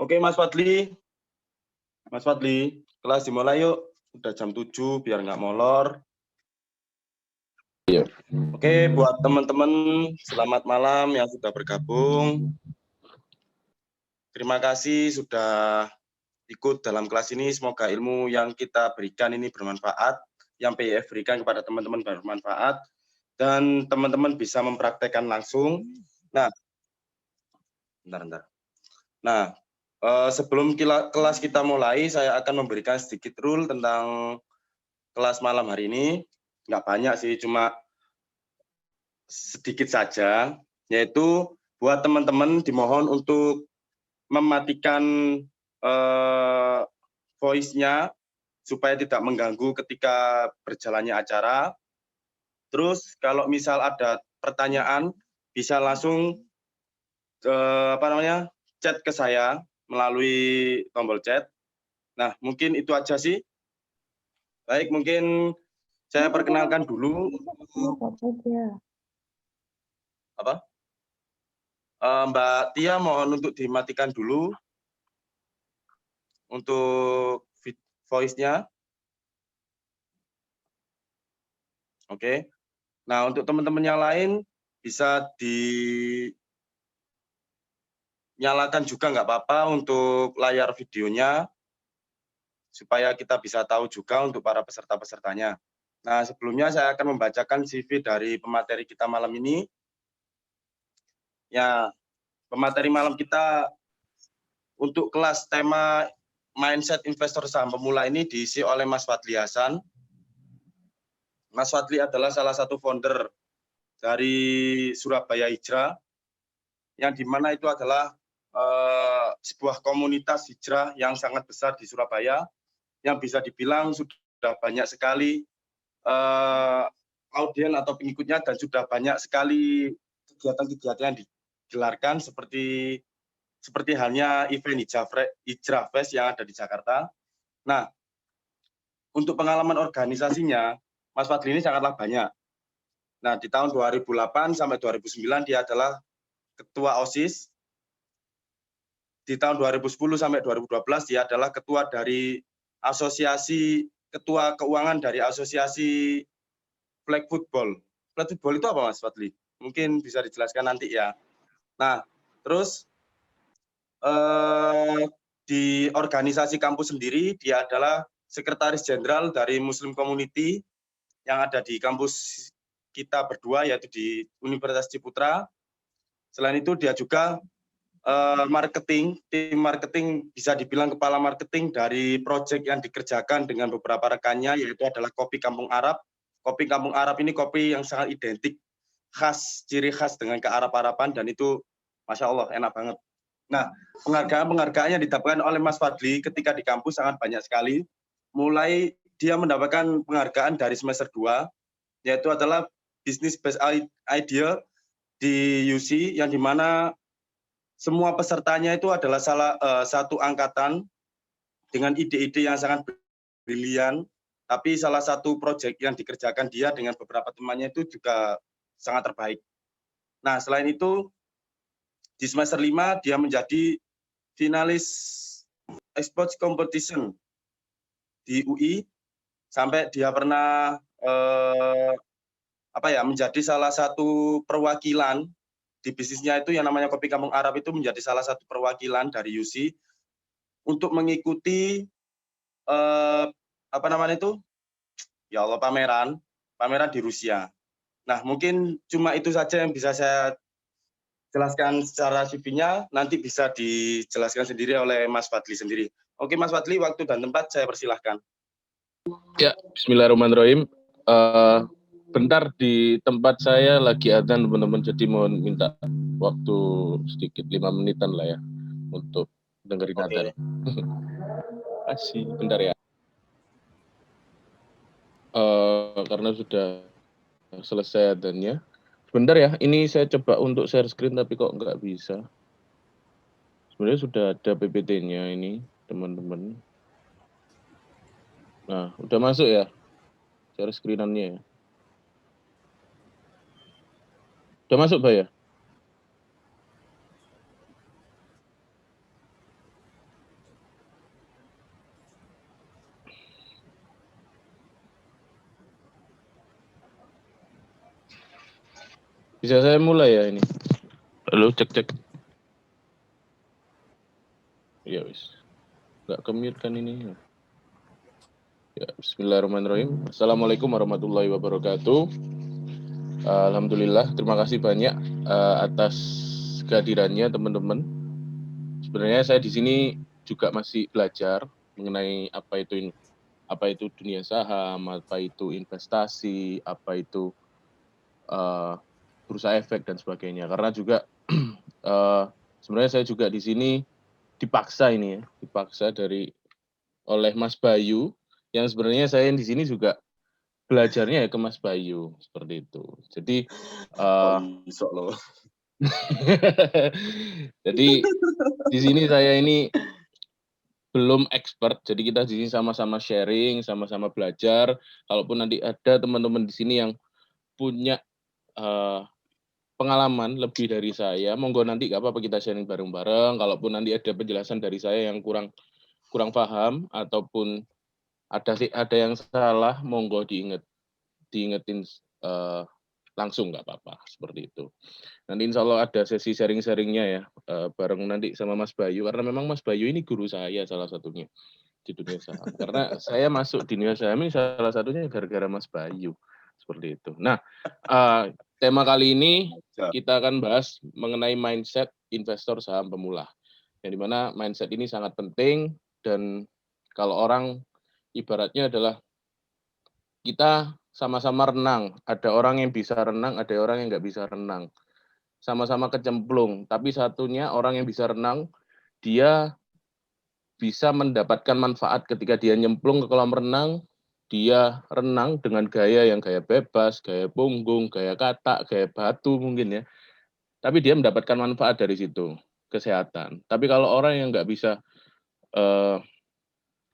Oke Mas Fadli, kelas dimulai yuk. Udah jam 7 biar nggak molor. Iya. Oke, buat teman-teman selamat malam yang sudah bergabung. Terima kasih sudah ikut dalam kelas ini. Semoga ilmu yang kita berikan ini bermanfaat, yang PIF berikan kepada teman-teman bermanfaat, dan teman-teman bisa mempraktekkan langsung. Nah, bentar. Nah, sebelum kelas kita mulai, saya akan memberikan sedikit rule tentang kelas malam hari ini. Nggak banyak sih, cuma sedikit saja, yaitu buat teman-teman dimohon untuk mematikan voice-nya supaya tidak mengganggu ketika berjalannya acara. Terus kalau misal ada pertanyaan bisa langsung chat ke saya melalui tombol chat. Nah, mungkin itu aja sih. Baik, mungkin saya perkenalkan dulu. Apa? Mbak Tia mohon untuk dimatikan dulu untuk voice-nya. Oke. Nah, untuk teman-teman yang lain bisa dinyalakan juga nggak apa-apa untuk layar videonya supaya kita bisa tahu juga untuk para peserta-pesertanya. Nah, sebelumnya saya akan membacakan CV dari pemateri kita malam ini. Ya, pemateri malam kita untuk kelas tema Mindset Investor Saham Pemula ini diisi oleh Mas Fadli Hasan. Mas Fadli adalah salah satu founder dari Surabaya Hijrah, yang dimana itu adalah sebuah komunitas hijrah yang sangat besar di Surabaya, yang bisa dibilang sudah banyak sekali audien atau pengikutnya, dan sudah banyak sekali kegiatan-kegiatan yang digelarkan seperti halnya event Hijrah Fest yang ada di Jakarta. Nah, untuk pengalaman organisasinya, Mas Fadli ini sangatlah banyak. Nah, di tahun 2008 sampai 2009 dia adalah ketua OSIS. Di tahun 2010 sampai 2012 dia adalah ketua keuangan dari asosiasi flag football. Flag football itu apa, Mas Fadli? Mungkin bisa dijelaskan nanti ya. Nah, terus di organisasi kampus sendiri dia adalah sekretaris jenderal dari Muslim Community yang ada di kampus kita berdua, yaitu di Universitas Ciputra. Selain itu dia juga tim marketing, bisa dibilang kepala marketing dari proyek yang dikerjakan dengan beberapa rekannya, yaitu adalah Kopi Kampung Arab. Kopi Kampung Arab ini kopi yang sangat identik, ciri khas dengan kearab-araban, dan itu Masya Allah enak banget. Nah, penghargaan-penghargaan yang didapatkan oleh Mas Fadli ketika di kampus sangat banyak sekali. Mulai dia mendapatkan penghargaan dari semester 2, yaitu adalah Business Best Idea di UC, yang dimana semua pesertanya itu adalah satu angkatan dengan ide-ide yang sangat brilian, tapi salah satu proyek yang dikerjakan dia dengan beberapa temannya itu juga sangat terbaik. Nah, selain itu, di semester 5 dia menjadi finalis Esports Competition di UI, sampai dia pernah menjadi salah satu perwakilan di bisnisnya itu yang namanya Kopi Kampung Arab, itu menjadi salah satu perwakilan dari UC untuk mengikuti pameran di Rusia. Nah, mungkin cuma itu saja yang bisa saya jelaskan secara CV-nya, nanti bisa dijelaskan sendiri oleh Mas Fadli sendiri. Oke, Mas Fadli, waktu dan tempat saya persilahkan. Ya, bismillahirrahmanirrahim. Bentar, di tempat saya lagi adzan teman-teman, jadi mohon minta waktu sedikit 5 menitan lah ya untuk dengerin adzan. Kasih bentar ya. Karena sudah selesai adzannya. Sebentar ya, ini saya coba untuk share screen tapi kok nggak bisa. Sebenarnya sudah ada PPT-nya ini, teman-teman. Nah, udah masuk ya share screen-annya ya. Udah masuk, Pak ya? Bisa saya mulai ya ini? Halo, cek. Ya wis. Nggak ke-mute kan ini. Ya, bismillahirrahmanirrahim. Assalamualaikum warahmatullahi wabarakatuh. Alhamdulillah, terima kasih banyak atas kehadirannya teman-teman. Sebenarnya saya di sini juga masih belajar mengenai apa itu dunia saham, apa itu investasi, apa itu bursa efek dan sebagainya. Karena juga sebenarnya saya juga di sini dipaksa oleh Mas Bayu, yang sebenarnya saya di sini juga belajarnya ya ke Mas Bayu seperti itu. Jadi Sok loh. jadi di sini saya ini belum expert, jadi kita di sini sama-sama sharing, sama-sama belajar. Kalaupun nanti ada teman-teman di sini yang punya pengalaman lebih dari saya, monggo nanti nggak apa-apa kita sharing bareng-bareng. Kalaupun nanti ada penjelasan dari saya yang kurang paham ataupun ada yang salah, monggo diingetin langsung nggak apa-apa seperti itu. Nanti insya Allah ada sesi sharing-sharingnya ya bareng nanti sama Mas Bayu, karena memang Mas Bayu ini guru saya salah satunya di dunia saham. Karena saya masuk di dunia saham ini salah satunya gara-gara Mas Bayu seperti itu. Nah, tema kali ini kita akan bahas mengenai mindset investor saham pemula. Yang dimana mindset ini sangat penting, dan kalau orang ibaratnya adalah kita sama-sama renang. Ada orang yang bisa renang, ada orang yang nggak bisa renang. Sama-sama kecemplung, tapi satunya orang yang bisa renang, dia bisa mendapatkan manfaat ketika dia nyemplung ke kolam renang, dia renang dengan gaya bebas, gaya punggung, gaya katak, gaya batu mungkin ya. Tapi dia mendapatkan manfaat dari situ, kesehatan. Tapi kalau orang yang eh,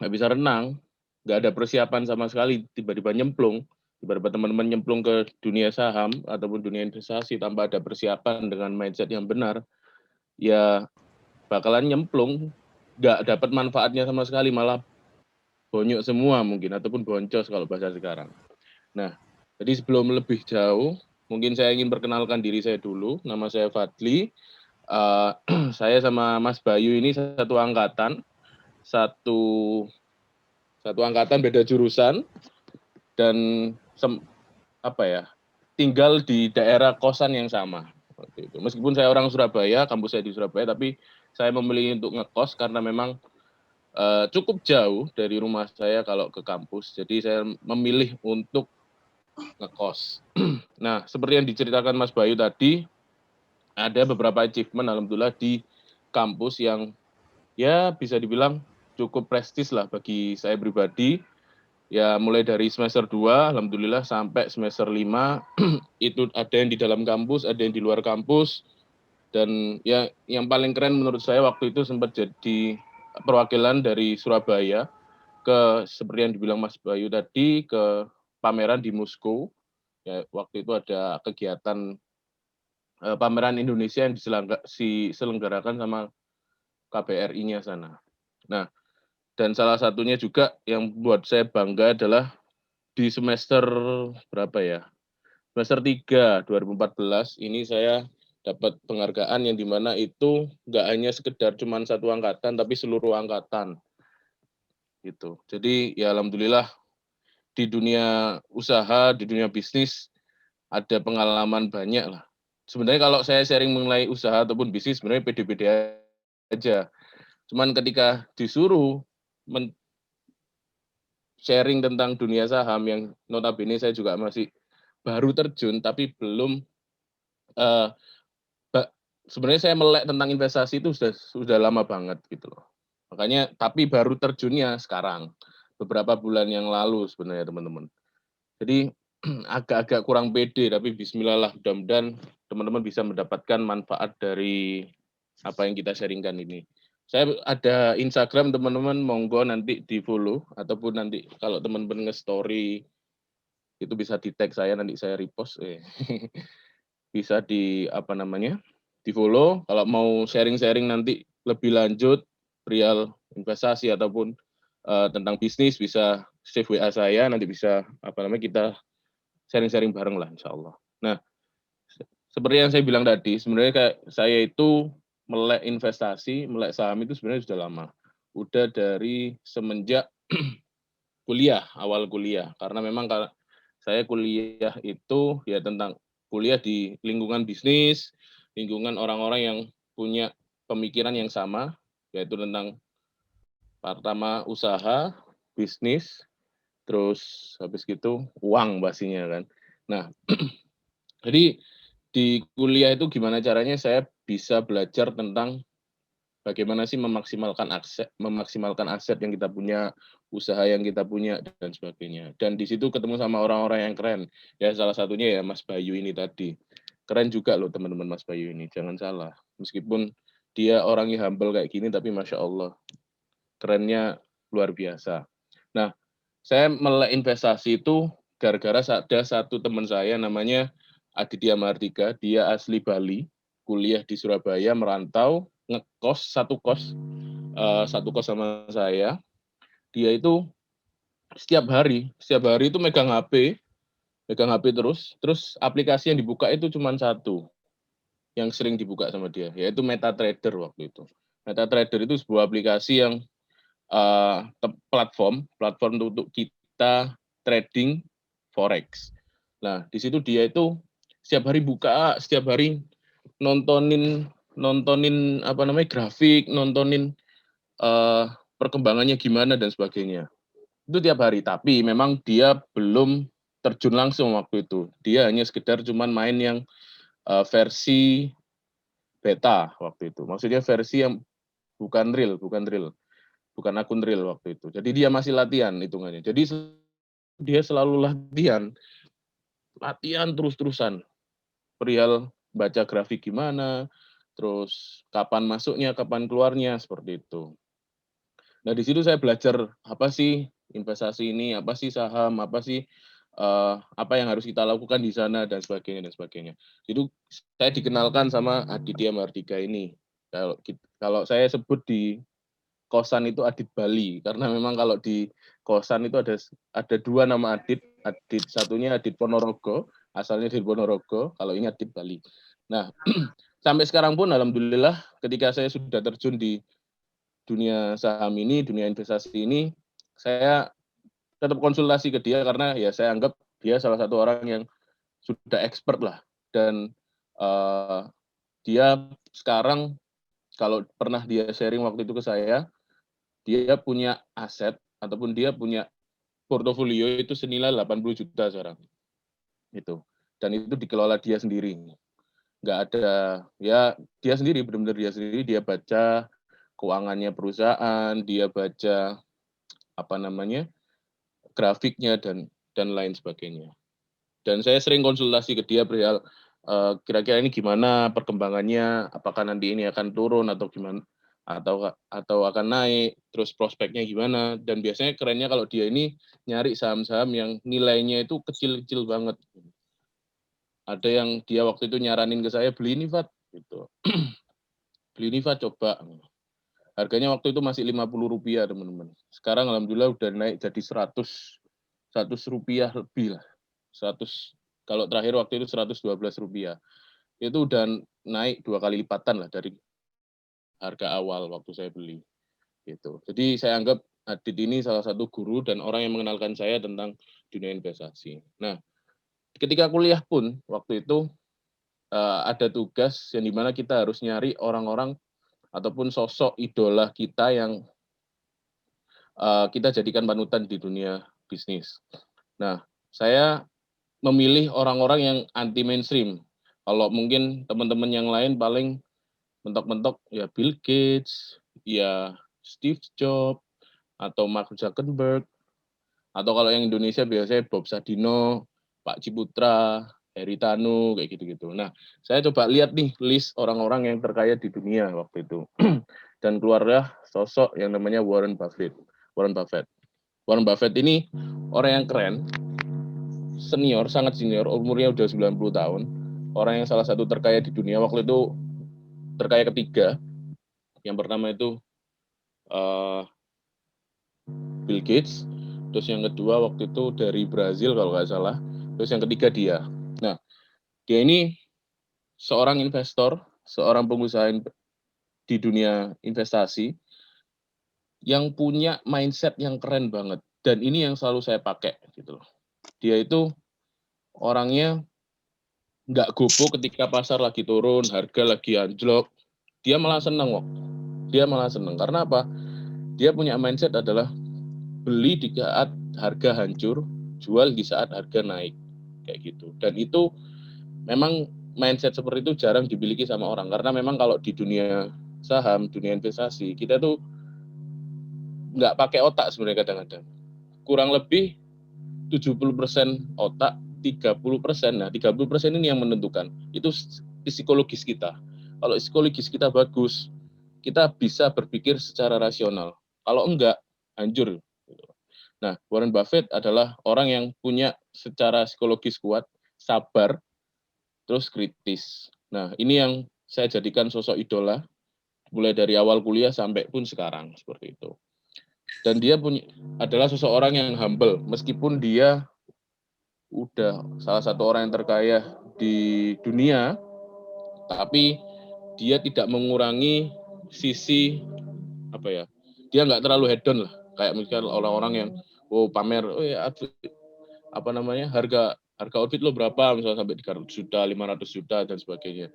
nggak bisa renang, nggak ada persiapan sama sekali, tiba-tiba nyemplung, tiba-tiba teman-teman nyemplung ke dunia saham ataupun dunia investasi tanpa ada persiapan dengan mindset yang benar, ya bakalan nyemplung, nggak dapat manfaatnya sama sekali, malah bonyok semua mungkin, ataupun boncos kalau bahasa sekarang. Nah, jadi sebelum lebih jauh, mungkin saya ingin perkenalkan diri saya dulu. Nama saya Fadli. Saya sama Mas Bayu ini satu angkatan, satu angkatan beda jurusan, dan tinggal di daerah kosan yang sama. Meskipun saya orang Surabaya, kampus saya di Surabaya, tapi saya memilih untuk ngekos karena memang cukup jauh dari rumah saya kalau ke kampus. Jadi saya memilih untuk ngekos. Nah, seperti yang diceritakan Mas Bayu tadi, ada beberapa achievement alhamdulillah di kampus yang ya bisa dibilang cukup prestis lah bagi saya pribadi. Ya mulai dari semester 2 alhamdulillah sampai semester 5 itu ada yang di dalam kampus, ada yang di luar kampus. Dan ya yang paling keren menurut saya waktu itu sempat jadi perwakilan dari Surabaya ke, seperti yang dibilang Mas Bayu tadi, ke pameran di Moskow. Ya, waktu itu ada kegiatan pameran Indonesia yang diselenggarakan sama KBRI-nya sana. Nah, dan salah satunya juga yang buat saya bangga adalah di semester berapa ya? Semester 3 2014 ini saya dapat penghargaan yang dimana itu nggak hanya sekedar cuman satu angkatan, tapi seluruh angkatan gitu. Jadi ya alhamdulillah di dunia usaha, di dunia bisnis ada pengalaman banyak lah. Sebenarnya kalau saya sharing mengenai usaha ataupun bisnis sebenarnya pede-pede aja. Cuman ketika disuruh sharing tentang dunia saham yang notabene saya juga masih baru terjun, tapi belum uh, sebenarnya saya melek tentang investasi itu sudah lama banget gitu loh. Makanya tapi baru terjunnya sekarang, beberapa bulan yang lalu sebenarnya teman-teman. Jadi agak-agak kurang pede, tapi bismillah lah, mudah-mudahan teman-teman bisa mendapatkan manfaat dari apa yang kita sharingkan ini. Saya ada Instagram teman-teman, monggo nanti di-follow, ataupun nanti kalau teman-teman nge-story itu bisa di-tag saya, nanti saya repost. Bisa di-follow. Kalau mau sharing-sharing nanti lebih lanjut perihal investasi ataupun tentang bisnis, bisa save WA saya, nanti bisa kita sharing-sharing bareng lah insya Allah. Nah, seperti yang saya bilang tadi, sebenarnya kayak saya itu melek investasi, melek saham itu sebenarnya sudah lama. Udah dari semenjak kuliah, awal kuliah. Karena memang kalau saya kuliah itu ya tentang kuliah di lingkungan bisnis, lingkungan orang-orang yang punya pemikiran yang sama, yaitu tentang pertama usaha, bisnis, terus habis gitu uang pastinya kan. Nah, jadi di kuliah itu gimana caranya saya bisa belajar tentang bagaimana sih memaksimalkan aset yang kita punya, usaha yang kita punya dan sebagainya. Dan di situ ketemu sama orang-orang yang keren. Ya salah satunya ya Mas Bayu ini tadi. Keren juga loh teman-teman Mas Bayu ini, jangan salah. Meskipun dia orangnya humble kayak gini tapi Masya Allah kerennya luar biasa. Nah, saya melek investasi itu gara-gara ada satu teman saya namanya Aditya Mardika, dia asli Bali, kuliah di Surabaya, merantau, ngekos, satu kos sama saya. Dia itu setiap hari itu megang HP terus aplikasi yang dibuka itu cuma satu, yang sering dibuka sama dia, yaitu MetaTrader waktu itu. MetaTrader itu sebuah aplikasi yang platform untuk kita trading forex. Nah, di situ dia itu setiap hari buka, setiap hari nontonin nontonin apa namanya grafik, nontonin perkembangannya gimana dan sebagainya. Itu tiap hari, tapi memang dia belum terjun langsung waktu itu. Dia hanya sekedar cuman main yang versi beta waktu itu. Maksudnya versi yang bukan akun real waktu itu. Jadi dia masih latihan hitungannya. Jadi dia selalu latihan terus-terusan. Perihal baca grafik gimana, terus kapan masuknya, kapan keluarnya, seperti itu. Nah, di situ saya belajar apa sih investasi ini, apa sih saham, apa sih apa yang harus kita lakukan di sana dan sebagainya dan sebagainya. Itu saya dikenalkan sama Aditya Mardika ini. Kalau saya sebut di kosan itu Adit Bali, karena memang kalau di kosan itu ada dua nama Adit. Adit satunya Adit Ponorogo, asalnya dari Ponorogo, kalau ini Adit Bali. Nah, sampai sekarang pun alhamdulillah ketika saya sudah terjun di dunia saham ini, dunia investasi ini, saya tetap konsultasi ke dia karena ya saya anggap dia salah satu orang yang sudah expert lah. Dan dia sekarang kalau pernah dia sharing waktu itu ke saya, dia punya aset ataupun dia punya portofolio itu senilai 80 juta sekarang. Itu. Dan itu dikelola dia sendiri. Nggak ada, ya dia sendiri, benar-benar dia sendiri, dia baca keuangannya perusahaan, dia baca apa namanya, grafiknya dan lain sebagainya. Dan saya sering konsultasi ke dia perihal kira-kira ini gimana perkembangannya, apakah nanti ini akan turun atau gimana, atau akan naik, terus prospeknya gimana. Dan biasanya kerennya kalau dia ini nyari saham-saham yang nilainya itu kecil-kecil banget. Ada yang dia waktu itu nyaranin ke saya, beli ini Fat, gitu. Beli ini Fat, coba. Harganya waktu itu masih Rp50, teman-teman. Sekarang alhamdulillah udah naik jadi 100 rupiah lebih lah. 100, kalau terakhir waktu itu Rp112. Itu udah naik 2 kali lipatan lah dari harga awal waktu saya beli. Gitu. Jadi saya anggap Adit ini salah satu guru dan orang yang mengenalkan saya tentang dunia investasi. Nah, ketika kuliah pun waktu itu ada tugas yang dimana kita harus nyari orang-orang ataupun sosok idola kita yang kita jadikan panutan di dunia bisnis. Nah, saya memilih orang-orang yang anti mainstream. Kalau mungkin teman-teman yang lain paling mentok-mentok ya Bill Gates, ya Steve Jobs, atau Mark Zuckerberg, atau kalau yang Indonesia biasanya Bob Sadino, Pak Ciputra, Heri Tanu, kayak gitu-gitu. Nah, saya coba lihat nih list orang-orang yang terkaya di dunia waktu itu. Dan keluarlah sosok yang namanya Warren Buffett. Warren Buffett. Warren Buffett ini orang yang keren, senior, sangat senior, umurnya udah 90 tahun. Orang yang salah satu terkaya di dunia waktu itu, terkaya ketiga. Yang pertama itu Bill Gates, terus yang kedua waktu itu dari Brazil kalau nggak salah, terus yang ketiga dia. Nah, dia ini seorang investor, seorang pengusaha di dunia investasi yang punya mindset yang keren banget. Dan ini yang selalu saya pakai gitu loh. Dia itu orangnya nggak gopo ketika pasar lagi turun, harga lagi anjlok. Dia malah seneng kok. Dia malah seneng. Karena apa? Dia punya mindset adalah beli di saat harga hancur, jual di saat harga naik. Kayak gitu. Dan itu memang mindset seperti itu jarang dimiliki sama orang. Karena memang kalau di dunia saham, dunia investasi, kita tuh nggak pakai otak sebenarnya kadang-kadang. Kurang lebih 70% otak, 30%. Nah, 30% ini yang menentukan. Itu psikologis kita. Kalau psikologis kita bagus, kita bisa berpikir secara rasional. Kalau enggak, hancur. Nah, Warren Buffett adalah orang yang punya secara psikologis kuat, sabar, terus kritis. Nah, ini yang saya jadikan sosok idola, mulai dari awal kuliah sampai pun sekarang, seperti itu. Dan dia adalah seseorang yang humble, meskipun dia udah salah satu orang yang terkaya di dunia, tapi dia tidak mengurangi sisi apa ya? Dia nggak terlalu hedon lah, kayak misalnya orang-orang yang pamer, ya, apa namanya harga outfit lo berapa, misalnya sampai 300 juta, 500 juta dan sebagainya.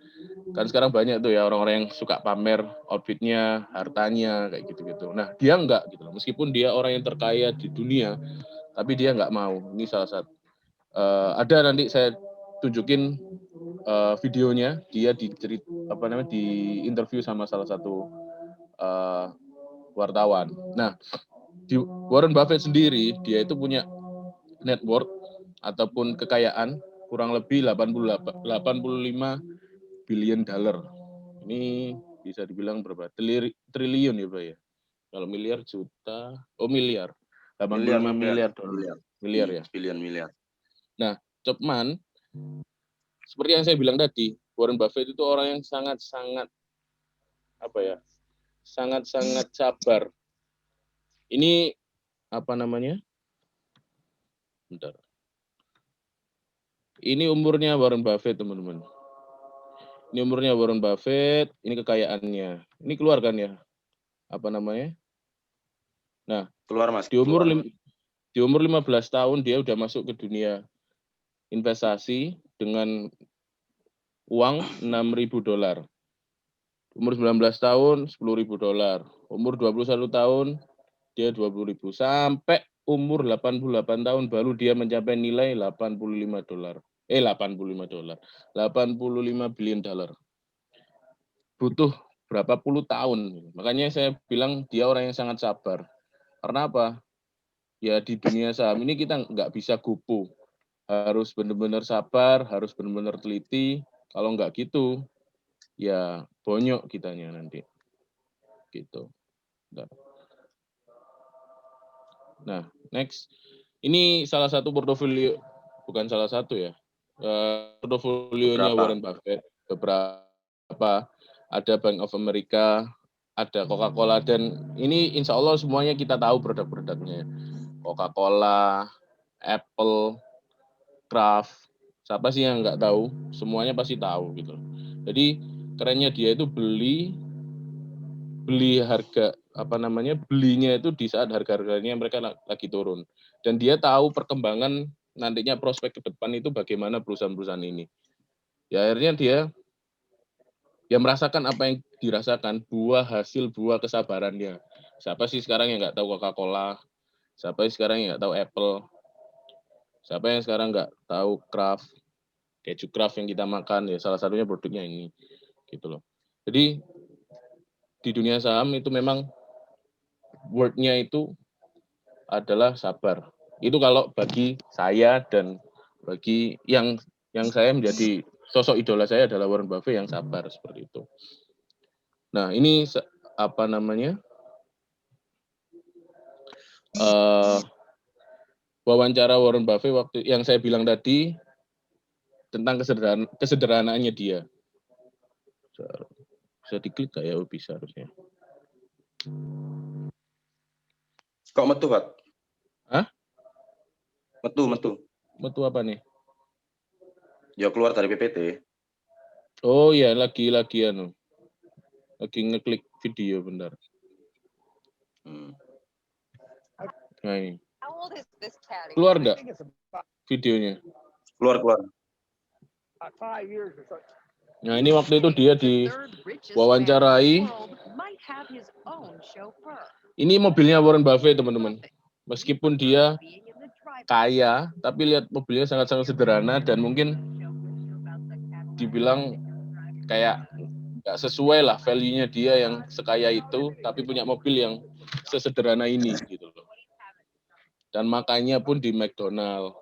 Kan sekarang banyak tuh ya orang-orang yang suka pamer outfitnya, hartanya kayak gitu-gitu. Nah dia nggak gitu loh, meskipun dia orang yang terkaya di dunia, tapi dia nggak mau. Ini salah satu. Ada nanti saya tunjukin videonya dia di interview sama salah satu wartawan. Nah, di Warren Buffett sendiri dia itu punya net worth ataupun kekayaan kurang lebih 85 billion dollar. Ini bisa dibilang berapa? Triliun ya, Pak ya. Kalau miliar juta, miliar. 85 Miliar, miliar, miliar dolar. miliar. Miliar ya. Bilion miliar. Nah, cuman seperti yang saya bilang tadi, Warren Buffett itu orang yang sangat-sangat apa ya? Sangat-sangat sabar. Ini apa namanya? Bentar. Ini umurnya Warren Buffett, teman-teman. Ini umurnya Warren Buffett, ini kekayaannya. Ini keluar kan ya? Apa namanya? Nah, Keluar, Mas. di umur 15 tahun dia udah masuk ke dunia investasi dengan uang 6.000 dolar. Umur 19 tahun 10.000 dolar. Umur 21 tahun dia 20.000. Sampai umur 88 tahun baru dia mencapai nilai 85 dolar. 85 dolar. 85 billion dolar. Butuh berapa puluh tahun. Makanya saya bilang dia orang yang sangat sabar. Karena apa? Ya di dunia saham ini kita nggak bisa gopo. Harus benar-benar sabar, harus benar-benar teliti. Kalau nggak gitu, ya bonyok kitanya nanti. Gitu. Nah, next. Ini salah satu portofolio, bukan salah satu ya. Portofolionya Beberapa. Warren Buffett. Beberapa. Ada Bank of America, ada Coca-Cola, dan ini insya Allah semuanya kita tahu produk-produknya. Coca-Cola, Apple, Kraft. Siapa sih yang nggak tahu? Semuanya pasti tahu gitu. Jadi kerennya dia itu beli harga belinya itu di saat harga-harganya mereka lagi turun, dan dia tahu perkembangan nantinya prospek ke depan itu bagaimana perusahaan-perusahaan ini. Ya akhirnya dia merasakan apa yang dirasakan, hasil buah kesabarannya. Siapa sih sekarang yang nggak tahu Coca-Cola? Siapa sih sekarang yang nggak tahu Apple? Siapa yang sekarang nggak tahu Kraft? Keju Kraft yang kita makan, ya salah satunya produknya ini, gitu loh. Jadi di dunia saham itu memang word-nya itu adalah sabar. Itu kalau bagi saya, dan bagi yang saya menjadi sosok idola saya adalah Warren Buffett yang sabar seperti itu. Nah, ini apa namanya? Wawancara Warren Buffett waktu yang saya bilang tadi tentang kesederhanaannya dia. Bisa diklik nggak ya? Bisa harusnya. Kok metu, Pak? Hah? Metu. Metu apa nih? Ya keluar dari PPT. Oh iya, lagi ngeklik video bentar. Nah ini. Keluar nggak videonya? Keluar. Nah ini waktu itu dia diwawancarai. Ini mobilnya Warren Buffett, teman-teman. Meskipun dia kaya, tapi lihat mobilnya sangat-sangat sederhana dan mungkin dibilang kayak nggak sesuai lah value-nya dia yang sekaya itu, tapi punya mobil yang sesederhana ini gitu loh. Dan makannya pun di McDonald.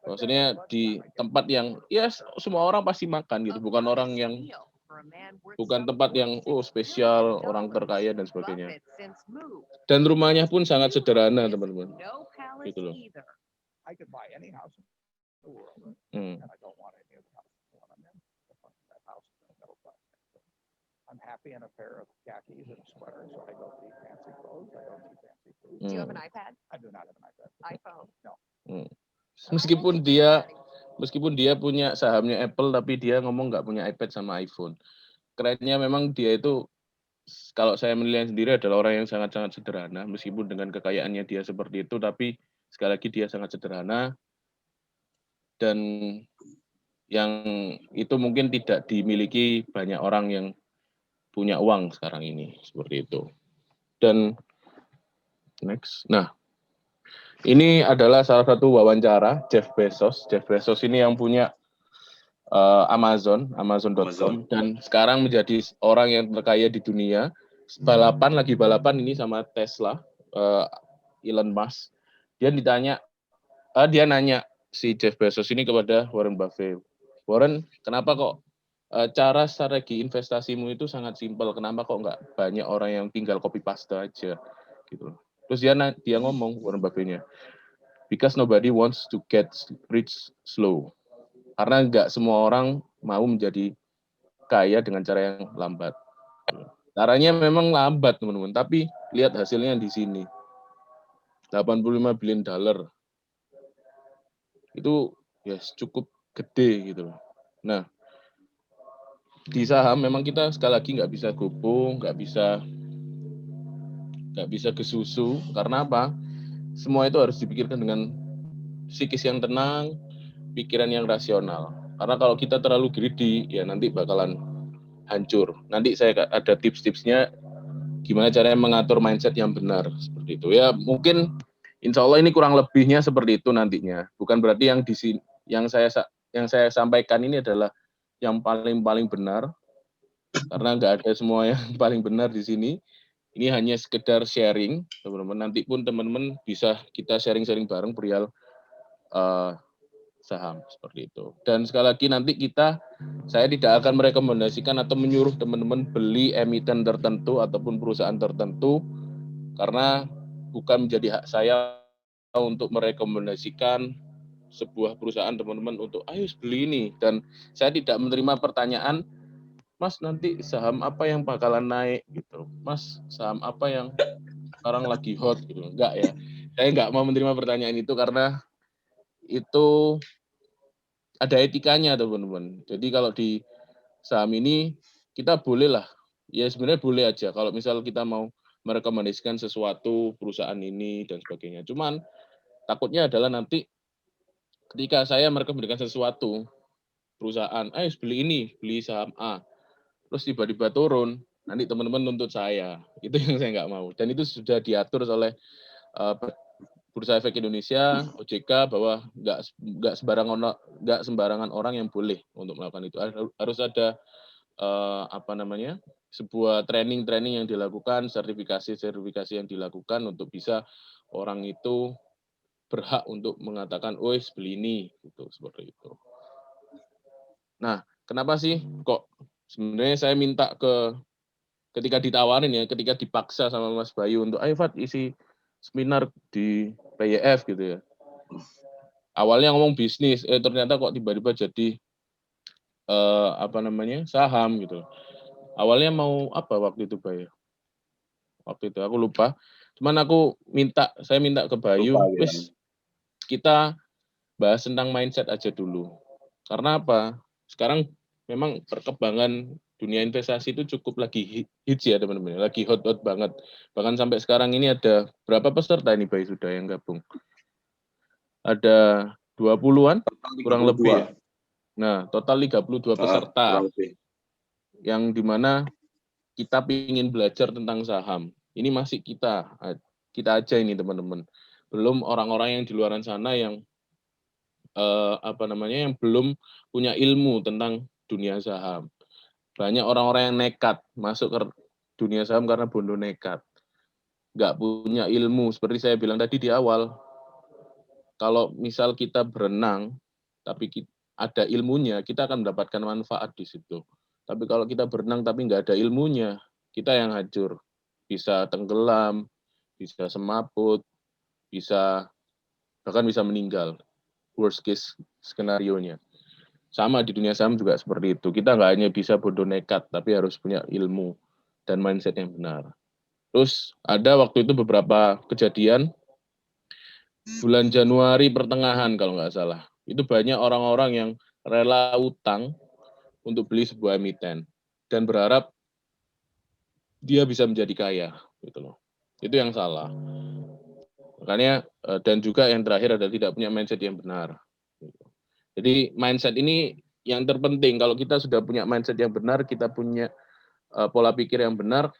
Maksudnya di tempat yang ya semua orang pasti makan gitu, bukan tempat yang spesial orang terkaya dan sebagainya. Dan rumahnya pun sangat sederhana, teman-teman. Gitu loh. I'm happy in a pair of khakis and a sweater, so I don't need fancy clothes. I don't need fancy food. Do you have an iPad? I do not have an iPad. iPhone? No. Meskipun dia punya sahamnya Apple, tapi dia ngomong nggak punya iPad sama iPhone. Kerennya memang dia itu, kalau saya menilai sendiri, adalah orang yang sangat-sangat sederhana. Meskipun dengan kekayaannya dia seperti itu, tapi sekali lagi dia sangat sederhana. Dan yang itu mungkin tidak dimiliki banyak orang yang punya uang sekarang ini, seperti itu. Dan next, nah ini adalah salah satu wawancara Jeff Bezos. Jeff Bezos ini yang punya Amazon.com, dan sekarang menjadi orang yang terkaya di dunia. Lagi balapan ini sama Tesla, Elon Musk. Dia nanya si Jeff Bezos ini kepada Warren Buffett. Warren, kenapa kok cara strategi investasimu itu sangat simpel? Kenapa kok nggak banyak orang yang tinggal copy paste aja? Gitu. Terus dia ngomong, Warren Buffett-nya, because nobody wants to get rich slow. Karena nggak semua orang mau menjadi kaya dengan cara yang lambat. Caranya memang lambat, teman-teman. Tapi lihat hasilnya di sini. 85 billion dollar. Itu ya cukup gede gitu loh. Nah, di saham memang kita sekali lagi nggak bisa gopo, nggak bisa kesusu. Karena apa? Semua itu harus dipikirkan dengan psikis yang tenang, pikiran yang rasional. Karena kalau kita terlalu greedy, ya nanti bakalan hancur. Nanti saya ada tips-tipsnya gimana caranya mengatur mindset yang benar seperti itu. Ya mungkin insya Allah ini kurang lebihnya seperti itu nantinya. Bukan berarti yang di sini yang saya sampaikan ini adalah yang paling benar, karena nggak ada semua yang paling benar di sini. Ini hanya sekedar sharing, teman-teman. Nanti pun teman-teman bisa kita sharing-sharing bareng perihal saham seperti itu. Dan sekali lagi nanti saya tidak akan merekomendasikan atau menyuruh teman-teman beli emiten tertentu ataupun perusahaan tertentu, karena bukan menjadi hak saya untuk merekomendasikan sebuah perusahaan teman-teman untuk ayo beli ini. Dan saya tidak menerima pertanyaan, Mas nanti saham apa yang bakalan naik gitu, Mas saham apa yang sekarang lagi hot gitu. Enggak ya, saya nggak mau menerima pertanyaan itu karena itu ada etikanya, teman-teman. Jadi kalau di saham ini kita boleh lah, ya sebenarnya boleh aja kalau misal kita mau merekomendasikan sesuatu perusahaan ini dan sebagainya. Cuman takutnya adalah nanti ketika saya merekomendasikan sesuatu perusahaan, beli saham A, terus tiba-tiba turun, nanti teman-teman nuntut saya. Itu yang saya nggak mau. Dan itu sudah diatur oleh Bursa Efek Indonesia, OJK, bahwa nggak sembarangan orang yang boleh untuk melakukan itu. Harus ada sebuah training yang dilakukan, sertifikasi yang dilakukan untuk bisa orang itu berhak untuk mengatakan, beli ini, gitu, seperti itu. Nah, kenapa sih kok sebenarnya saya minta ketika ditawarin ya, ketika dipaksa sama Mas Bayu untuk, ayo Fat isi seminar di PYF gitu ya. Awalnya ngomong bisnis, ternyata kok tiba-tiba jadi saham gitu. Awalnya mau apa waktu itu, Bayu? Waktu itu aku lupa. Cuman saya minta ke Bayu, kita bahas tentang mindset aja dulu. Karena apa? Sekarang memang perkembangan dunia investasi itu cukup lagi hits ya teman-teman, lagi hot-hot banget. Bahkan sampai sekarang ini ada berapa peserta ini Bay sudah yang gabung? Ada 20-an kurang lebih ya. Nah, total 32 peserta yang dimana kita ingin belajar tentang saham. Ini masih kita aja ini teman-teman. Belum orang-orang yang di luar sana yang yang belum punya ilmu tentang dunia saham. Banyak orang-orang yang nekat masuk ke dunia saham karena bodoh nekat. Nggak punya ilmu. Seperti saya bilang tadi di awal, kalau misal kita berenang, tapi ada ilmunya, kita akan mendapatkan manfaat di situ. Tapi kalau kita berenang tapi nggak ada ilmunya, kita yang hancur. Bisa tenggelam, bisa semaput, bahkan bisa meninggal. Worst case skenario-nya. Sama di dunia saham juga seperti itu. Kita nggak hanya bisa bodoh nekat, tapi harus punya ilmu dan mindset yang benar. Terus ada waktu itu beberapa kejadian, bulan Januari pertengahan kalau nggak salah. Itu banyak orang-orang yang rela utang untuk beli sebuah emiten dan berharap dia bisa menjadi kaya, gitu loh. Itu yang salah. Makanya dan juga yang terakhir adalah tidak punya mindset yang benar. Jadi mindset ini yang terpenting. Kalau kita sudah punya mindset yang benar, kita punya pola pikir yang benar,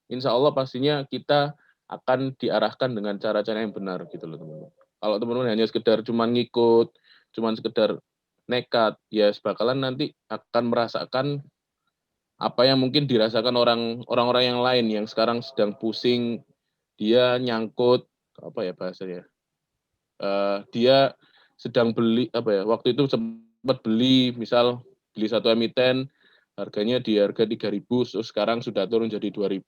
insya Allah pastinya kita akan diarahkan dengan cara-cara yang benar gitu loh teman-teman. Kalau teman-teman hanya sekedar cuman ngikut, cuman sekedar nekat, ya bakalan nanti akan merasakan apa yang mungkin dirasakan orang-orang yang lain yang sekarang sedang pusing, dia nyangkut apa ya bahasanya, dia sedang beli waktu itu sempat beli beli satu emiten harganya di harga 3.000, terus sekarang sudah turun jadi 2.000,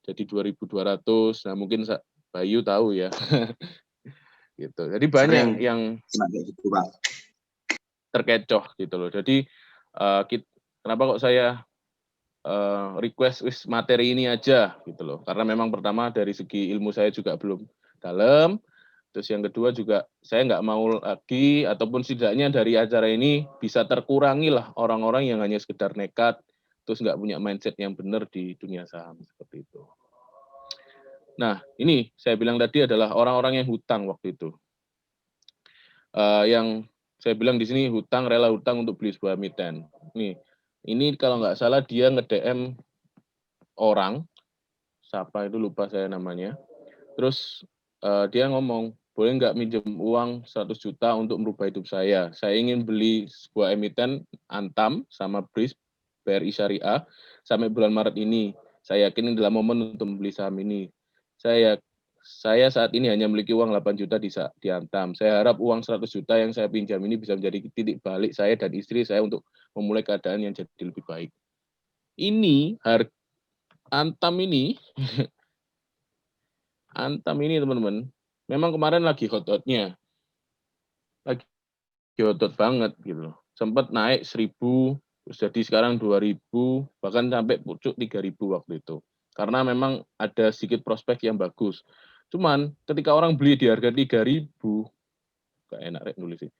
jadi 2.200. Nah mungkin Bayu tahu ya. Gitu. Jadi banyak yang terkecoh gitu loh. Jadi kenapa kok saya request materi ini aja gitu loh. Karena memang pertama dari segi ilmu saya juga belum dalam. Terus yang kedua juga saya nggak mau lagi, ataupun setidaknya dari acara ini bisa terkurangi lah orang-orang yang hanya sekedar nekat, terus nggak punya mindset yang benar di dunia saham seperti itu. Nah ini saya bilang tadi adalah orang-orang yang hutang waktu itu. Yang saya bilang di sini rela hutang untuk beli sebuah emiten. Ini kalau nggak salah dia nge-DM orang, siapa itu lupa saya namanya. Terus dia ngomong, boleh nggak minjem uang 100 juta untuk merubah hidup saya. Saya ingin beli sebuah emiten Antam sama BRI Syariah sampai bulan Maret ini. Saya yakin ini adalah momen untuk membeli saham ini. Saya saat ini hanya memiliki uang 8 juta di Antam. Saya harap uang 100 juta yang saya pinjam ini bisa menjadi titik balik saya dan istri saya untuk memulai keadaan yang jadi lebih baik. Ini Antam ini teman-teman, memang kemarin lagi hot-hotnya. Lagi hot-hot banget gitu loh. Sempat naik 1.000, terus jadi sekarang 2.000, bahkan sampai pucuk 3.000 waktu itu. Karena memang ada sedikit prospek yang bagus. Cuman ketika orang beli di harga 3.000, gak enak nulis sih.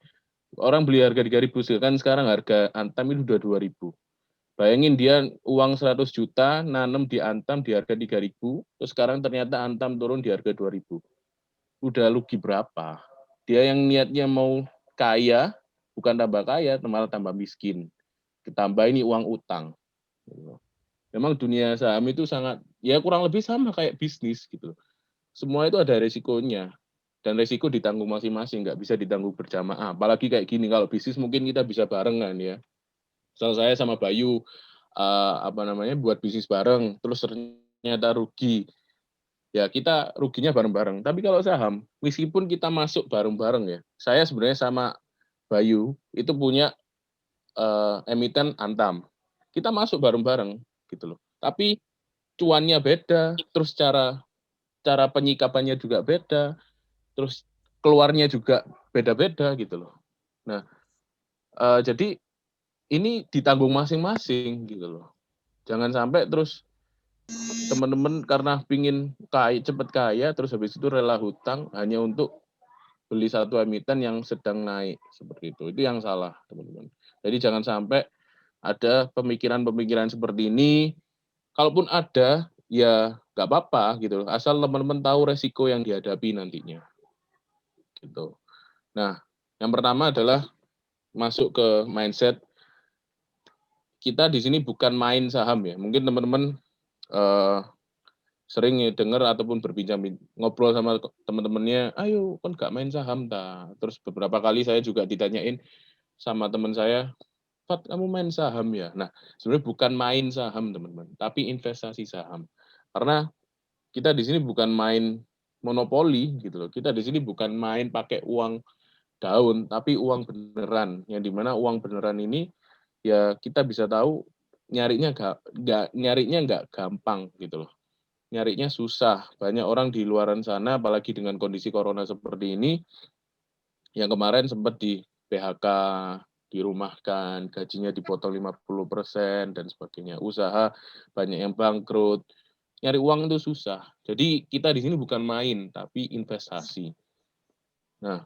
Orang beli harga 3.000, kan sekarang harga Antam itu udah 2.000. Bayangin dia uang 100 juta nanam di Antam di harga 3.000, terus sekarang ternyata Antam turun di harga 2.000. Udah rugi berapa? Dia yang niatnya mau kaya, bukan tambah kaya, malah tambah miskin. Ditambah ini uang utang. Memang dunia saham itu sangat, ya kurang lebih sama kayak bisnis gitu. Semua itu ada resikonya. Dan resiko ditanggung masing-masing, nggak bisa ditanggung berjamaah. Apalagi kayak gini, kalau bisnis mungkin kita bisa barengan ya. Misal saya sama Bayu, buat bisnis bareng, terus ternyata rugi. Ya kita ruginya bareng-bareng. Tapi kalau saham, meskipun kita masuk bareng-bareng ya, saya sebenarnya sama Bayu itu punya emiten Antam. Kita masuk bareng-bareng gitu loh. Tapi cuannya beda, terus cara penyikapannya juga beda, terus keluarnya juga beda-beda gitu loh. Nah, jadi ini ditanggung masing-masing gitu loh. Jangan sampai terus teman-teman karena pingin cepet kaya, terus habis itu rela hutang hanya untuk beli satu emiten yang sedang naik seperti itu. Itu yang salah teman-teman. Jadi jangan sampai ada pemikiran-pemikiran seperti ini. Kalaupun ada, ya nggak apa-apa gitu loh. Asal teman-teman tahu resiko yang dihadapi nantinya. Gitu. Nah, yang pertama adalah masuk ke mindset. Kita di sini bukan main saham ya. Mungkin teman-teman sering dengar ataupun berbincang ngobrol sama teman-temannya, ayo kan nggak main saham ta. Terus beberapa kali saya juga ditanyain sama teman saya, Fat, kamu main saham ya? Nah, sebenarnya bukan main saham, teman-teman, tapi investasi saham. Karena kita di sini bukan main monopoli gitu loh. Kita di sini bukan main pakai uang daun, tapi uang beneran. Yang dimana uang beneran ini ya kita bisa tahu nyarinya nggak gampang gitu loh. Nyarinya susah. Banyak orang di luaran sana, apalagi dengan kondisi corona seperti ini, yang kemarin sempat di PHK, dirumahkan, gajinya dipotong 50% dan sebagainya. Usaha banyak yang bangkrut. Nyari uang itu susah. Jadi kita di sini bukan main, tapi investasi. Nah,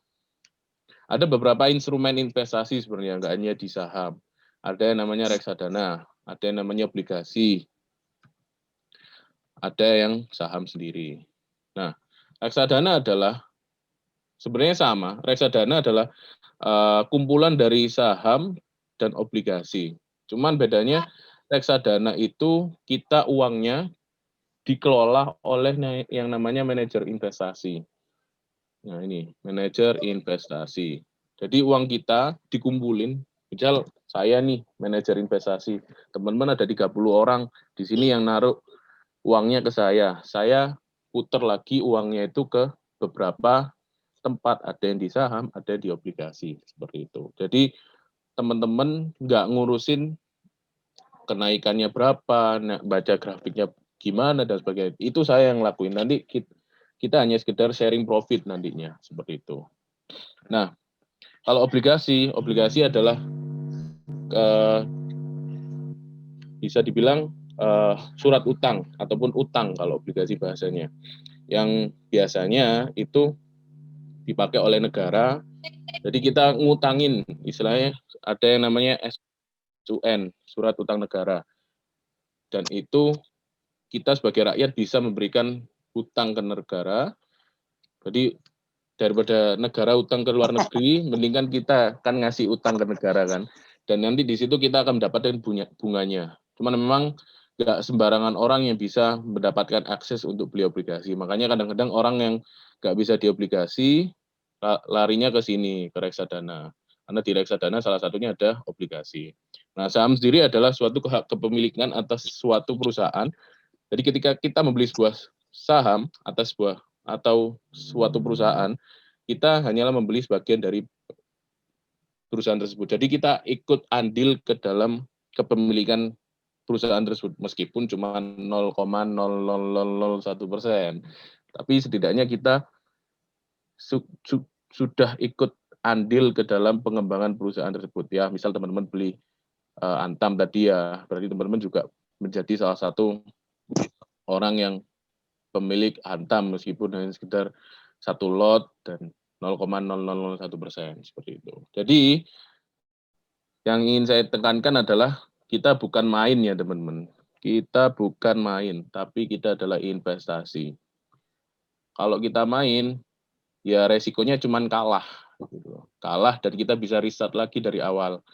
ada beberapa instrumen investasi sebenarnya, nggak hanya di saham. Ada yang namanya reksadana, ada yang namanya obligasi, ada yang saham sendiri. Nah, reksadana adalah sebenarnya sama. Reksadana adalah kumpulan dari saham dan obligasi. Cuman bedanya reksadana itu kita uangnya dikelola oleh yang namanya manajer investasi. Nah ini, manajer investasi. Jadi uang kita dikumpulin, misal saya nih manajer investasi, teman-teman ada 30 orang di sini yang naruh uangnya ke saya putar lagi uangnya itu ke beberapa tempat, ada yang di saham, ada yang di obligasi, seperti itu. Jadi teman-teman nggak ngurusin kenaikannya berapa, baca grafiknya gimana dan sebagainya. Itu saya yang lakuin. Nanti kita hanya sekedar sharing profit nantinya, seperti itu. Nah, kalau obligasi adalah bisa dibilang surat utang ataupun utang kalau obligasi bahasanya. Yang biasanya itu dipakai oleh negara. Jadi kita ngutangin, istilahnya ada yang namanya SUN, surat utang negara. Dan itu kita sebagai rakyat bisa memberikan hutang ke negara. Jadi daripada negara utang ke luar negeri, mendingan kita kan ngasih utang ke negara kan. Dan nanti di situ kita akan mendapatkan bunganya. Cuman memang nggak sembarangan orang yang bisa mendapatkan akses untuk beli obligasi. Makanya kadang-kadang orang yang nggak bisa di obligasi, larinya ke sini, ke reksadana. Karena di reksadana salah satunya ada obligasi. Nah, saham sendiri adalah suatu kepemilikan atas suatu perusahaan. Jadi ketika kita membeli sebuah saham atas sebuah atau suatu perusahaan, kita hanyalah membeli sebagian dari perusahaan tersebut. Jadi kita ikut andil ke dalam kepemilikan perusahaan tersebut, meskipun cuma 0,0001%. Tapi setidaknya kita sudah ikut andil ke dalam pengembangan perusahaan tersebut. Ya, misal teman-teman beli Antam tadi ya, berarti teman-teman juga menjadi salah satu orang yang pemilik Antam, meskipun hanya sekitar satu lot dan 0,0001% seperti itu. Jadi yang ingin saya tekankan adalah kita bukan main ya teman-teman. Kita bukan main, tapi kita adalah investasi. Kalau kita main, ya resikonya cuma kalah. Gitu. Kalah dan kita bisa riset lagi dari awal.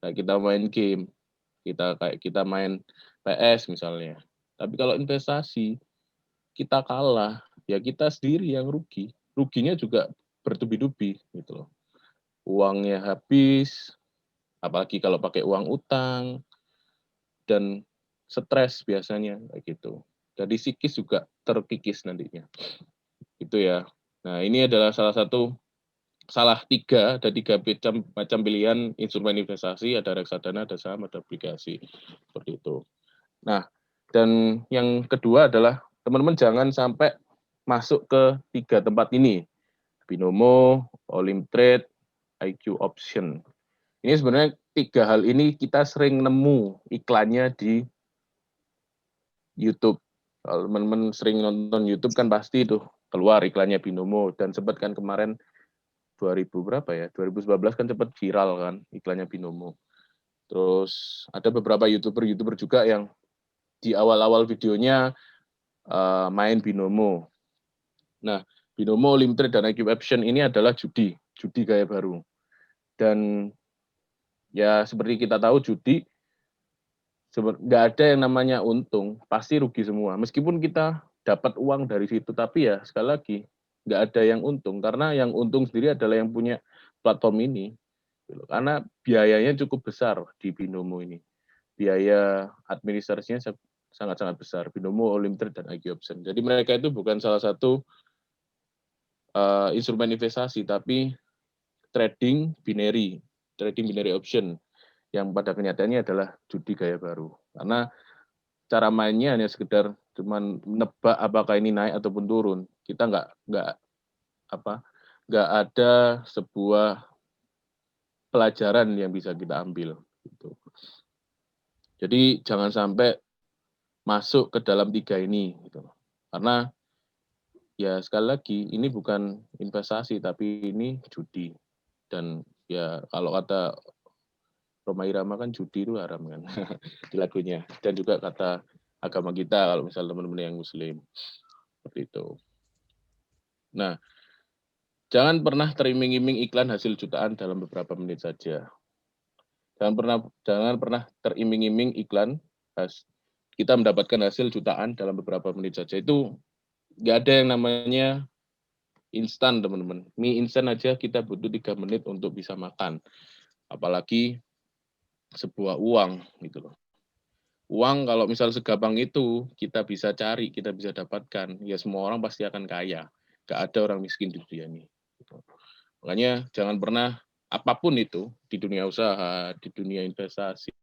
Kayak kita main game, kita main PS misalnya. Tapi kalau investasi, kita kalah, ya kita sendiri yang rugi. Ruginya juga bertubi-tubi gitu loh. Uangnya habis, apalagi kalau pakai uang utang, dan stres biasanya kayak gitu. Jadi psikis juga terkikis nantinya. Itu ya. Nah, ini adalah salah tiga, ada tiga macam pilihan instrumen investasi, ada reksadana, ada saham, ada obligasi. Seperti itu. Nah, dan yang kedua adalah teman-teman jangan sampai masuk ke tiga tempat ini. Binomo, Olimtrade, IQ Option. Ini sebenarnya tiga hal ini kita sering nemu iklannya di YouTube. Kalau teman-teman sering nonton YouTube kan pasti tuh keluar iklannya Binomo, dan sempat kan kemarin 2000 berapa ya? 2019 kan sempat viral kan iklannya Binomo. Terus ada beberapa YouTuber juga yang di awal-awal videonya main binomo. Nah, binomo, limit trade, dan IQ option ini adalah judi gaya baru. Dan ya seperti kita tahu judi nggak ada yang namanya untung, pasti rugi semua. Meskipun kita dapat uang dari situ, tapi ya sekali lagi nggak ada yang untung, karena yang untung sendiri adalah yang punya platform ini. Karena biayanya cukup besar di binomo ini. Biaya administrasinya sangat-sangat besar. Binomo, Limit, dan IQ option. Jadi mereka itu bukan salah satu instrumen investasi, tapi trading binary option, yang pada kenyataannya adalah judi gaya baru. Karena cara mainnya hanya sekedar cuman nebak apakah ini naik ataupun turun. Kita nggak ada sebuah pelajaran yang bisa kita ambil. Gitu. Jadi jangan sampai masuk ke dalam 3 ini. Gitu. Karena ya sekali lagi ini bukan investasi tapi ini judi. Dan ya kalau kata Rhoma Irama kan judi itu haram kan di lagunya. Dan juga kata agama kita kalau misal teman-teman yang muslim. Seperti itu. Nah, jangan pernah teriming-iming iklan hasil jutaan dalam beberapa menit saja. Jangan pernah teriming-iming iklan kita mendapatkan hasil jutaan dalam beberapa menit saja. Itu nggak ada yang namanya instan, teman-teman. Mie instan aja kita butuh 3 menit untuk bisa makan. Apalagi sebuah uang gitu loh. Uang kalau misal segampang itu kita bisa cari, kita bisa dapatkan, ya semua orang pasti akan kaya. Gak ada orang miskin di dunia ini. Makanya jangan pernah apapun itu di dunia usaha, di dunia investasi,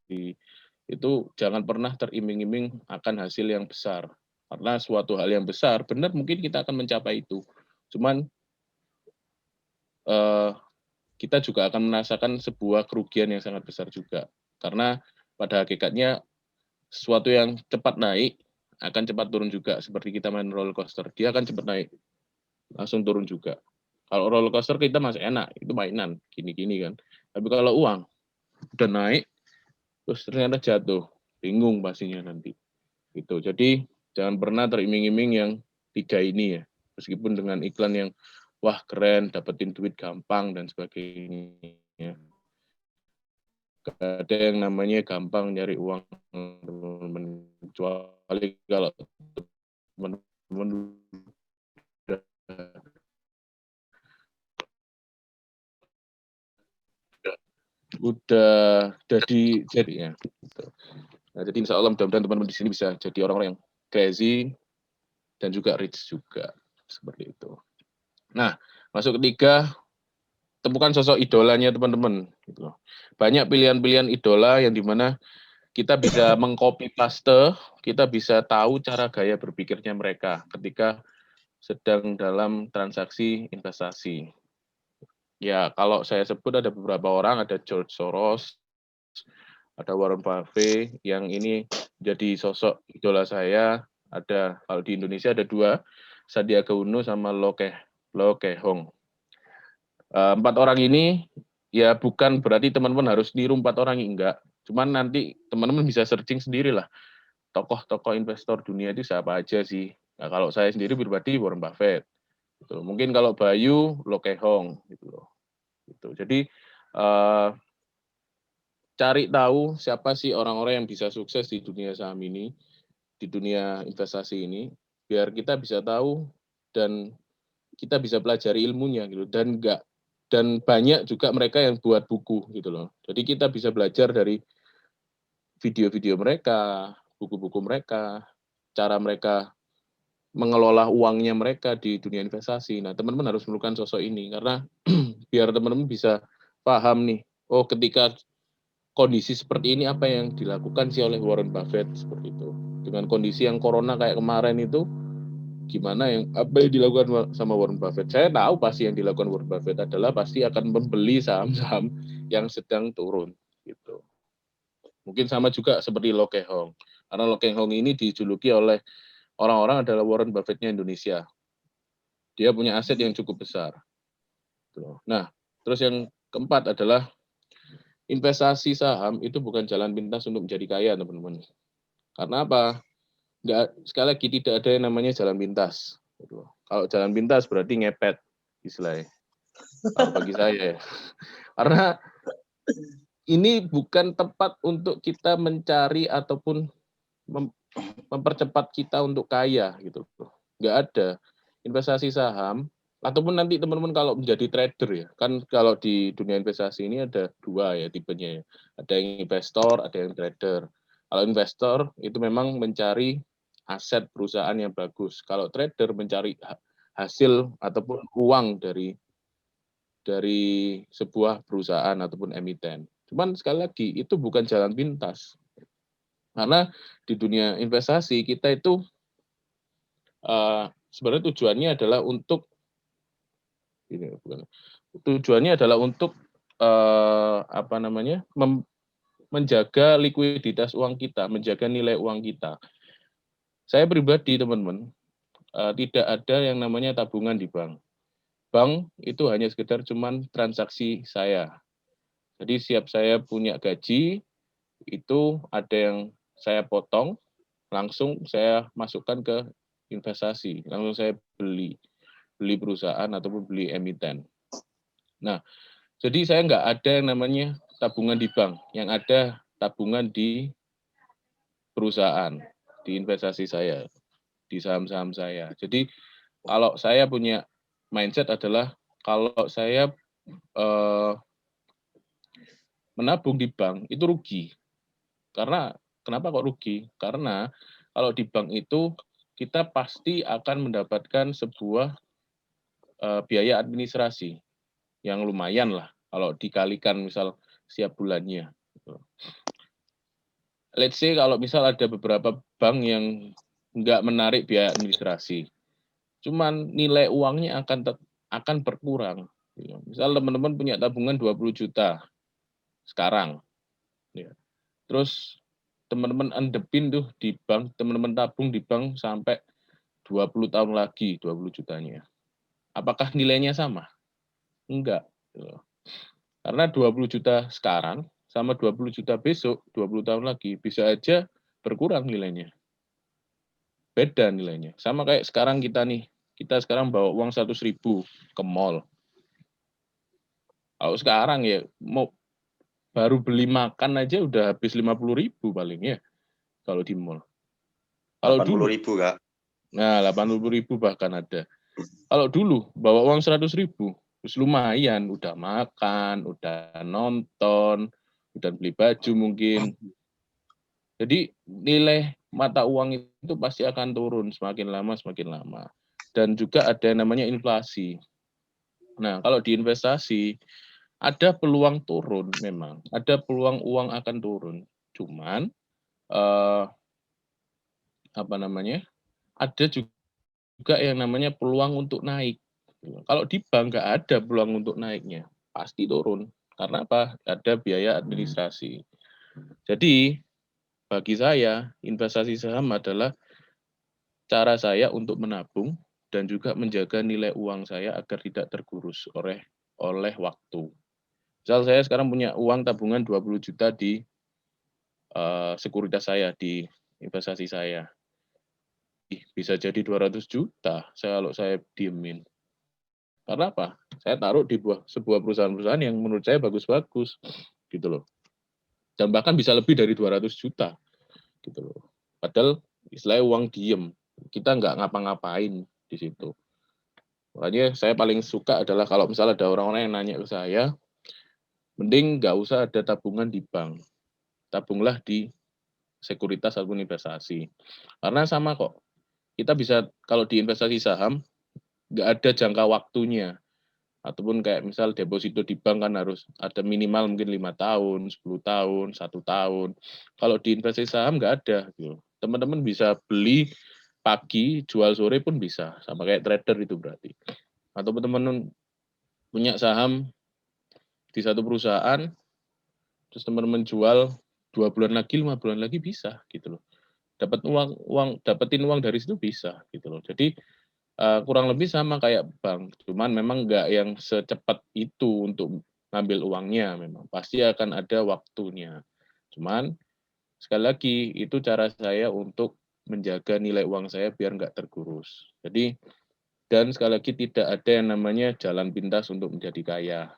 itu jangan pernah teriming-iming akan hasil yang besar. Karena suatu hal yang besar, benar mungkin kita akan mencapai itu. Cuman kita juga akan merasakan sebuah kerugian yang sangat besar juga. Karena pada hakikatnya sesuatu yang cepat naik akan cepat turun juga. Seperti kita main roller coaster, dia akan cepat naik, langsung turun juga. Kalau roller coaster kita masih enak, itu mainan, gini-gini kan. Tapi kalau uang, udah naik, terus ternyata jatuh, bingung pastinya nanti. Gitu. Jadi jangan pernah teriming-iming yang 3 ini ya. Meskipun dengan iklan yang wah keren, dapetin duit gampang dan sebagainya. Gak ada yang namanya gampang nyari uang, teman-teman. Kecuali kalau teman-teman udah jadi ya. Nah, jadi insya Allah mudah-mudahan teman-teman di sini bisa jadi orang-orang yang crazy dan juga rich juga seperti itu. Nah, masuk ketiga, temukan sosok idolanya teman-teman. Gitu. Banyak pilihan-pilihan idola yang dimana kita bisa mengcopy paste, kita bisa tahu cara gaya berpikirnya mereka ketika sedang dalam transaksi investasi. Ya, kalau saya sebut ada beberapa orang, ada George Soros, ada Warren Buffett, yang ini jadi sosok idola saya. Ada, kalau di Indonesia ada 2, Sandiaga Uno sama Lo Kehong. 4 orang ini ya bukan berarti teman-teman harus niru 4 orang ini, enggak. Cuman nanti teman-teman bisa searching sendiri lah. Tokoh-tokoh investor dunia itu siapa aja sih. Nah, kalau saya sendiri pribadi Warren Buffett. Gitu. Mungkin kalau Bayu, Lo Kehong. Gitu loh. Gitu. Jadi cari tahu siapa sih orang-orang yang bisa sukses di dunia saham ini, di dunia investasi ini, biar kita bisa tahu dan kita bisa pelajari ilmunya gitu. Dan banyak juga mereka yang buat buku gitu loh. Jadi kita bisa belajar dari video-video mereka, buku-buku mereka, cara mereka mengelola uangnya mereka di dunia investasi. Nah, teman-teman harus menemukan sosok ini karena biar teman-teman bisa paham nih, oh ketika kondisi seperti ini apa yang dilakukan sih oleh Warren Buffett seperti itu. Dengan kondisi yang corona kayak kemarin itu, apa yang dilakukan sama Warren Buffett? Saya tahu pasti yang dilakukan Warren Buffett adalah pasti akan membeli saham-saham yang sedang turun gitu. Mungkin sama juga seperti Lo Kehong. Karena Lo Kehong ini dijuluki oleh orang-orang adalah Warren Buffett-nya Indonesia. Dia punya aset yang cukup besar. Nah, terus yang keempat adalah investasi saham itu bukan jalan pintas untuk menjadi kaya, teman-teman. Karena apa? Sekali lagi tidak ada yang namanya jalan pintas. Kalau jalan pintas berarti ngepet istilahnya. Kalau bagi saya ya. Karena ini bukan tempat untuk kita mencari ataupun mempercepat kita untuk kaya gitu. Nggak ada. Investasi saham ataupun nanti teman-teman kalau menjadi trader ya, kan kalau di dunia investasi ini ada dua ya tipenya ya. Ada yang investor, ada yang trader. Kalau investor itu memang mencari aset perusahaan yang bagus. Kalau trader mencari hasil ataupun uang dari sebuah perusahaan ataupun emiten. Cuman sekali lagi itu bukan jalan pintas. Karena di dunia investasi kita itu sebenarnya tujuannya adalah untuk menjaga likuiditas uang kita, menjaga nilai uang kita. Saya pribadi teman-teman tidak ada yang namanya tabungan di bank. Bank itu hanya sekedar cuman transaksi saya. Jadi siap saya punya gaji itu ada yang saya potong, langsung saya masukkan ke investasi, langsung saya beli perusahaan ataupun beli emiten. Nah, jadi saya nggak ada yang namanya tabungan di bank, yang ada tabungan di perusahaan, di investasi saya, di saham-saham saya. Jadi kalau saya punya mindset adalah kalau saya menabung di bank itu rugi. Karena kenapa kok rugi? Karena kalau di bank itu kita pasti akan mendapatkan sebuah biaya administrasi yang lumayan lah kalau dikalikan misal setiap bulannya. Let's say kalau misal ada beberapa bank yang nggak menarik biaya administrasi, cuman nilai uangnya akan berkurang. Misal teman-teman punya tabungan 20 juta sekarang, terus teman-teman endepin tuh di bank, teman-teman tabung di bank sampai 20 tahun lagi 20 jutanya. Apakah nilainya sama? Enggak. Karena 20 juta sekarang sama 20 juta besok, 20 tahun lagi, bisa aja berkurang nilainya. Beda nilainya. Sama kayak sekarang kita nih. Kita sekarang bawa uang 100.000 ke mall. Kalau sekarang ya mau baru beli makan aja udah habis 50.000 paling ya kalau di mall. Kalau 80.000 Kak. Nah, 80.000 bahkan ada. Kalau dulu bawa uang 100.000, terus lumayan, udah makan, udah nonton, udah beli baju mungkin. Jadi nilai mata uang itu pasti akan turun semakin lama. Dan juga ada yang namanya inflasi. Nah, kalau di investasi ada peluang turun memang, ada peluang uang akan turun. Cuman ada juga yang namanya peluang untuk naik. Kalau di bank nggak ada peluang untuk naiknya, pasti turun. Karena apa? Ada biaya administrasi. Jadi, bagi saya, investasi saham adalah cara saya untuk menabung dan juga menjaga nilai uang saya agar tidak tergerus oleh waktu. Misal saya sekarang punya uang tabungan 20 juta di sekuritas saya, di investasi saya. Bisa jadi 200 juta kalau saya diemin. Karena apa? Saya taruh di sebuah perusahaan-perusahaan yang menurut saya bagus-bagus, gitu loh. Dan bahkan bisa lebih dari 200 juta, gitu loh. Padahal istilahnya uang diem, kita nggak ngapa-ngapain di situ. Makanya saya paling suka adalah kalau misalnya ada orang-orang yang nanya ke saya, mending nggak usah ada tabungan di bank, tabunglah di sekuritas ataupun investasi. Karena sama kok, kita bisa kalau di investasi saham nggak ada jangka waktunya. Ataupun kayak misal deposito di bank kan harus ada minimal mungkin 5 tahun, 10 tahun, 1 tahun. Kalau di investasi saham nggak ada. Gitu. Teman-teman bisa beli pagi, jual sore pun bisa. Sama kayak trader itu berarti. Atau teman-teman punya saham di satu perusahaan, terus teman-teman jual 2 bulan lagi, 5 bulan lagi bisa gitu loh. Dapetin uang dari situ bisa gitu loh. Jadi kurang lebih sama kayak bank, cuman memang nggak yang secepat itu untuk ngambil uangnya, memang pasti akan ada waktunya. Cuman sekali lagi itu cara saya untuk menjaga nilai uang saya biar nggak tergerus. Jadi dan sekali lagi tidak ada yang namanya jalan pintas untuk menjadi kaya.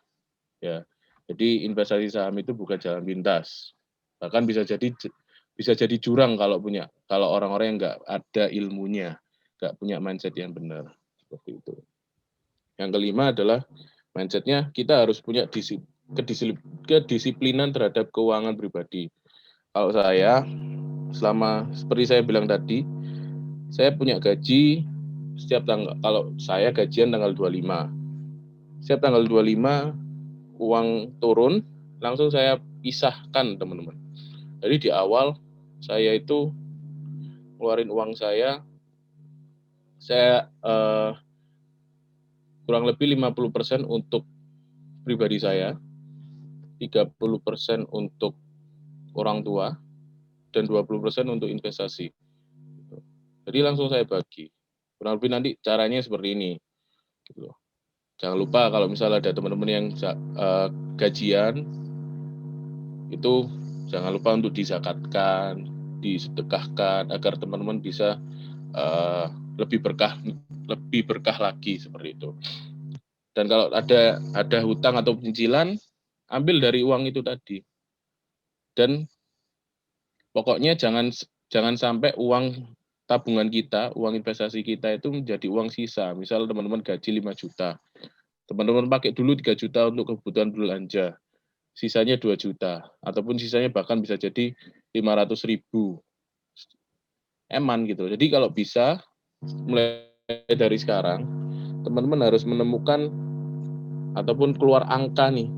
Ya, jadi investasi saham itu bukan jalan pintas. Bahkan bisa jadi jurang kalau orang-orang yang nggak ada ilmunya, nggak punya mindset yang benar seperti itu. Yang kelima adalah mindsetnya kita harus punya kedisiplinan terhadap keuangan pribadi. Kalau saya, seperti saya bilang tadi, saya punya gaji setiap tanggal, kalau saya gajian tanggal 25. Setiap tanggal 25 uang turun, langsung saya pisahkan, teman-teman. Jadi di awal saya itu keluarin uang saya kurang lebih 50% untuk pribadi saya, 30% untuk orang tua, dan 20% untuk investasi. Jadi langsung saya bagi. Kurang lebih nanti caranya seperti ini. Gitu. Jangan lupa kalau misalnya ada teman-teman yang gajian, itu jangan lupa untuk dizakatkan, disedekahkan, agar teman-teman bisa lebih berkah lagi seperti itu. Dan kalau ada hutang atau cicilan, ambil dari uang itu tadi. Dan pokoknya jangan sampai uang tabungan kita, uang investasi kita itu menjadi uang sisa. Misal teman-teman gaji 5 juta. Teman-teman pakai dulu 3 juta untuk kebutuhan belanja. Sisanya 2 juta. Ataupun sisanya bahkan bisa jadi 500.000. Eman gitu. Jadi kalau bisa, mulai dari sekarang, teman-teman harus menemukan ataupun keluar angka nih.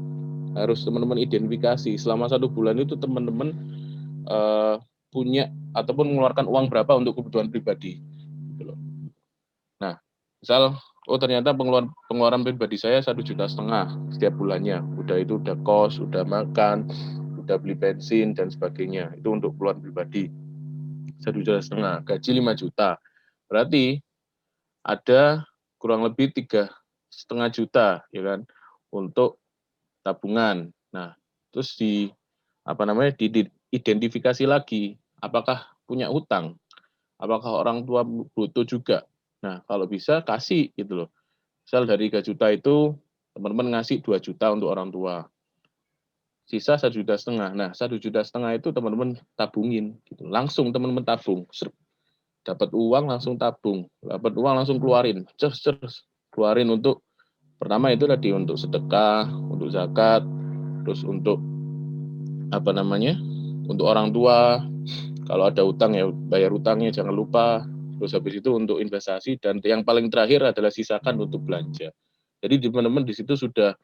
Harus teman-teman identifikasi. Selama 1 bulan itu teman-teman punya ataupun mengeluarkan uang berapa untuk kebutuhan pribadi. Gitu loh. Nah, misal, ternyata pengeluaran pribadi saya 1,5 juta setiap bulannya. Udah kos, udah makan, udah beli bensin dan sebagainya. Itu untuk keluaran pribadi 1,5 juta, gaji 5 juta. Berarti ada kurang lebih 3,5 juta, ya kan, untuk tabungan. Nah, terus diidentifikasi lagi, apakah punya utang, apakah orang tua butuh juga. Nah, kalau bisa kasih gitu loh. Misal dari 3 juta itu teman-teman ngasih 2 juta untuk orang tua. Sisa 1,5 juta. Nah, 1,5 juta itu teman-teman tabungin gitu. Langsung teman-teman tabung. Dapat uang langsung tabung, dapat uang langsung keluarin. Keluarin untuk pertama itu tadi untuk sedekah, untuk zakat, terus untuk untuk orang tua. Kalau ada utang ya bayar utangnya jangan lupa. Terus habis itu untuk investasi dan yang paling terakhir adalah sisakan untuk belanja. Jadi teman-teman di situ sudah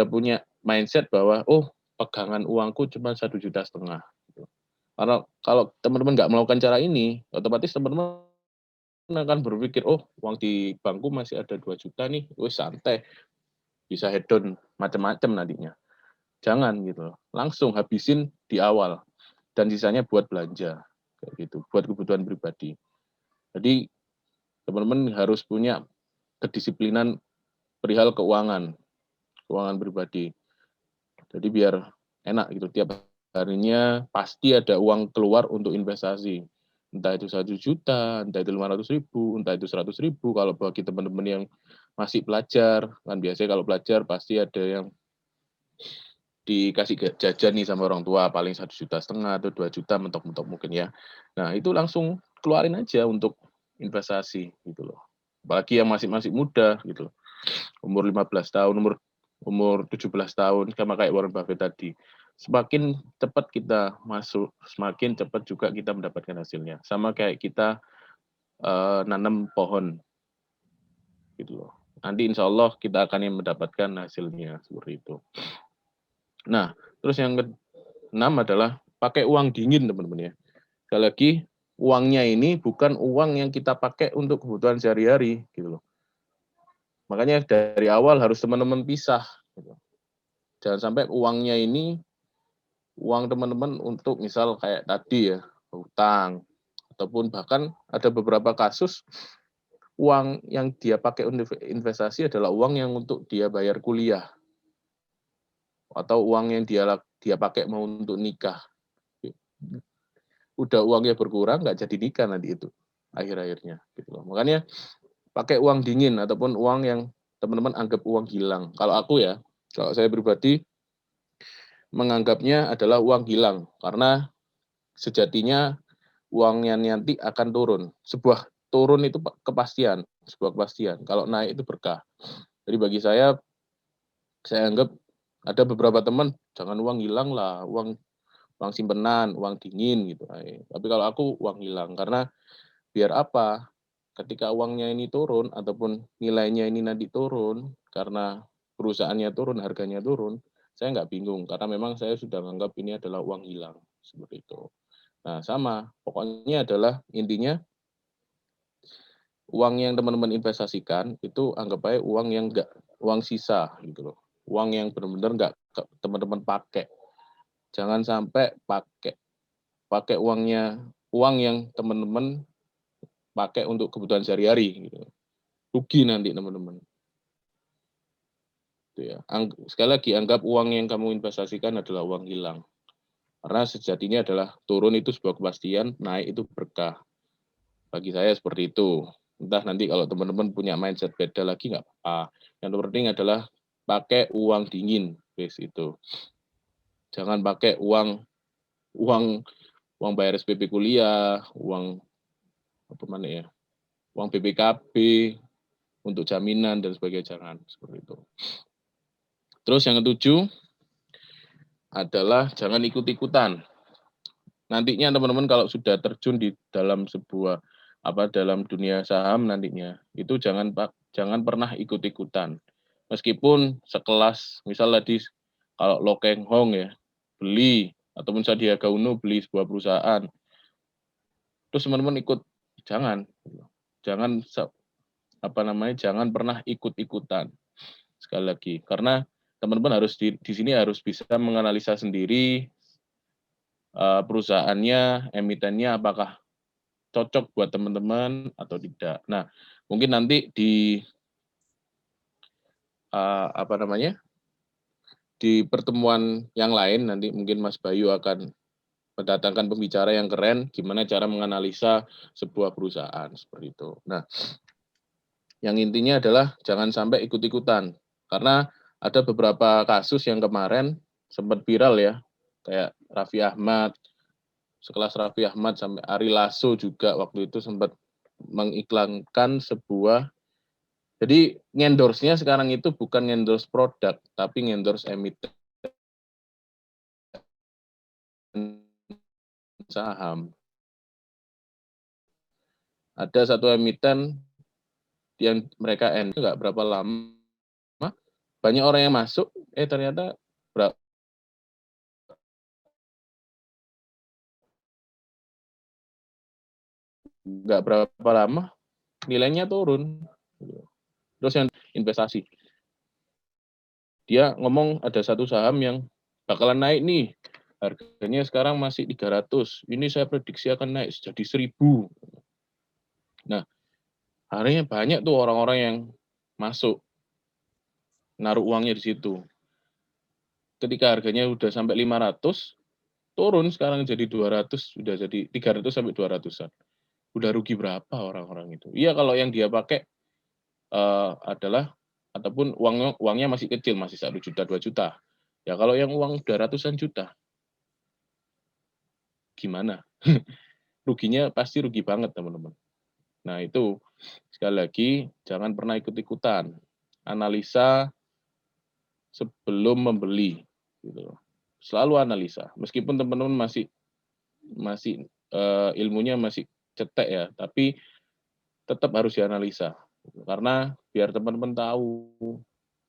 punya mindset bahwa pegangan uangku cuma 1,5 juta. Karena kalau teman-teman nggak melakukan cara ini, otomatis teman-teman akan berpikir, uang di bankku masih ada 2 juta nih, wis santai, bisa hedon macam-macam nantinya. Jangan gitu, langsung habisin di awal dan sisanya buat belanja, kayak gitu, buat kebutuhan pribadi. Jadi teman-teman harus punya kedisiplinan perihal keuangan pribadi. Jadi biar enak gitu, tiap harinya pasti ada uang keluar untuk investasi. Entah itu 1 juta, entah itu 500.000, entah itu 100.000. Kalau bagi teman-teman yang masih belajar, kan biasanya kalau belajar pasti ada yang dikasih jajan nih sama orang tua, paling 1,5 juta atau 2 juta mentok-mentok mungkin ya. Nah, itu langsung keluarin aja untuk investasi gitu loh. Apalagi yang masih muda gitu loh. Umur 15 tahun, umur 17 tahun, sama kayak Warren Buffett tadi. Semakin cepat kita masuk, semakin cepat juga kita mendapatkan hasilnya. Sama kayak kita nanam pohon gitu loh. Nanti insya Allah kita akan mendapatkan hasilnya seperti itu. Nah, terus yang keenam adalah pakai uang dingin, teman-teman ya. Sekali lagi, uangnya ini bukan uang yang kita pakai untuk kebutuhan sehari-hari gitu loh. Makanya dari awal harus teman-teman pisah. Gitu. Jangan sampai uangnya ini uang teman-teman untuk misal kayak tadi ya, hutang, ataupun bahkan ada beberapa kasus uang yang dia pakai untuk investasi adalah uang yang untuk dia bayar kuliah. atau uang yang dia pakai mau untuk nikah. Udah uangnya berkurang, nggak jadi nikah nanti itu akhir-akhirnya. Gitu loh. Makanya pakai uang dingin ataupun uang yang teman-teman anggap uang hilang. Kalau aku ya, kalau saya pribadi menganggapnya adalah uang hilang karena sejatinya uangnya nanti akan turun. Sebuah turun itu kepastian, sebuah kepastian. Kalau naik itu berkah. Jadi bagi saya anggap ada beberapa teman jangan uang hilang lah, uang simpenan, uang dingin gitu. Tapi kalau aku uang hilang karena biar apa? Ketika uangnya ini turun ataupun nilainya ini nanti turun karena perusahaannya turun, harganya turun, saya nggak bingung karena memang saya sudah menganggap ini adalah uang hilang seperti itu. Nah sama, pokoknya adalah intinya uang yang teman-teman investasikan itu anggap aja uang yang nggak uang sisa gitu loh, uang yang benar-benar nggak teman-teman pakai. Jangan sampai pakai uang yang teman-teman pakai untuk kebutuhan sehari-hari gitu. Rugi nanti teman-teman. Itu ya. Sekali lagi anggap uang yang kamu investasikan adalah uang hilang. Karena sejatinya adalah turun itu sebuah kepastian, naik itu berkah. Bagi saya seperti itu. Entah nanti kalau teman-teman punya mindset beda lagi nggak apa-apa. Yang terpenting adalah pakai uang dingin, guys itu. Jangan pakai uang bayar SPP kuliah, uang apa mana ya? Uang BPKB untuk jaminan dan sebagainya, jangan seperti itu. Terus yang ketujuh adalah jangan ikut-ikutan. Nantinya teman-teman kalau sudah terjun di dalam dalam dunia saham nantinya, itu jangan pernah ikut-ikutan. Meskipun sekelas misalnya kalau Lo Keng Hong ya, beli ataupun Sandiaga Uno beli sebuah perusahaan. Terus teman-teman ikut, jangan jangan pernah ikut-ikutan. Sekali lagi, karena teman-teman harus di sini harus bisa menganalisa sendiri perusahaannya, emitennya apakah cocok buat teman-teman atau tidak. Nah, mungkin nanti di di pertemuan yang lain nanti mungkin Mas Bayu akan mendatangkan pembicara yang keren gimana cara menganalisa sebuah perusahaan seperti itu. Nah, yang intinya adalah jangan sampai ikut-ikutan karena ada beberapa kasus yang kemarin sempat viral ya, kayak Raffi Ahmad, sekelas Raffi Ahmad sampai Ari Lasso juga waktu itu sempat mengiklankan sebuah, jadi ngendorse-nya sekarang itu bukan ngendorse produk, tapi ngendorse emiten saham. Ada satu emiten yang mereka nggak berapa lama, banyak orang yang masuk, ternyata nggak berapa lama nilainya turun. Terus yang investasi, dia ngomong ada satu saham yang bakalan naik nih, harganya sekarang masih 300, ini saya prediksi akan naik jadi 1000. Nah, akhirnya banyak tuh orang-orang yang masuk, naruh uangnya di situ. Ketika harganya udah sampai 500, turun sekarang jadi 200, sudah jadi 300 sampai 200-an. Udah rugi berapa orang-orang itu? Iya kalau yang dia pakai adalah ataupun uangnya masih kecil, masih 1 juta, 2 juta. Ya kalau yang uang udah ratusan juta, gimana? Ruginya pasti rugi banget, teman-teman. Nah, itu sekali lagi jangan pernah ikut-ikutan. Analisa sebelum membeli gitu. Selalu analisa. Meskipun teman-teman masih ilmunya masih cetek ya, tapi tetap harus dianalisa. Karena biar teman-teman tahu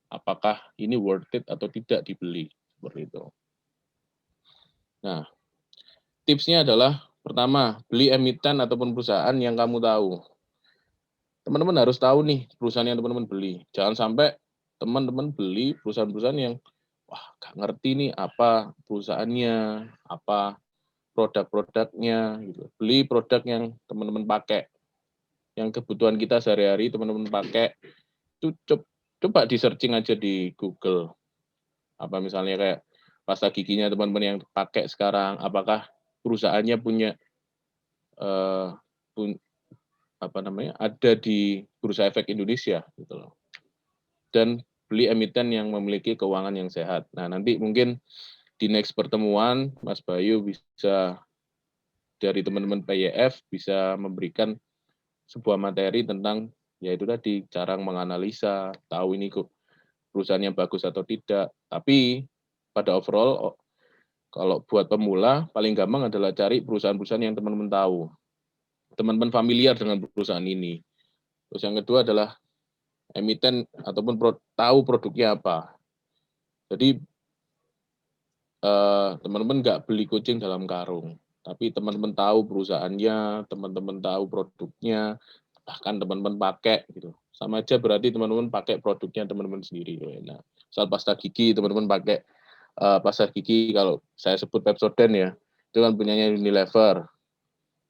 apakah ini worth it atau tidak dibeli seperti itu. Nah, tipsnya adalah pertama, beli emiten ataupun perusahaan yang kamu tahu. Teman-teman harus tahu nih perusahaan yang teman-teman beli. Jangan sampai teman-teman beli perusahaan-perusahaan yang wah gak ngerti nih apa perusahaannya, apa produk-produknya gitu. Beli produk yang teman-teman pakai, yang kebutuhan kita sehari-hari teman-teman pakai. Itu coba di searching aja di Google. Apa misalnya kayak pasta giginya teman-teman yang pakai sekarang, apakah perusahaannya punya eh, ada di Bursa Efek Indonesia gitu loh. Dan beli emiten yang memiliki keuangan yang sehat. Nah, nanti mungkin di next pertemuan Mas Bayu bisa dari teman-teman PYF bisa memberikan sebuah materi tentang yaitu tadi cara menganalisa, tahu ini kok perusahaan yang bagus atau tidak. Tapi pada overall kalau buat pemula paling gampang adalah cari perusahaan-perusahaan yang teman-teman tahu. Teman-teman familiar dengan perusahaan ini. Terus yang kedua adalah emiten ataupun tahu produknya apa. Jadi teman-teman nggak beli kucing dalam karung, tapi teman-teman tahu perusahaannya, teman-teman tahu produknya, bahkan teman-teman pakai gitu. Sama aja berarti teman-teman pakai produknya teman-teman sendiri. Nah, misal pasta gigi teman-teman pakai pasta gigi kalau saya sebut Pepsodent ya, itu kan punyanya Unilever.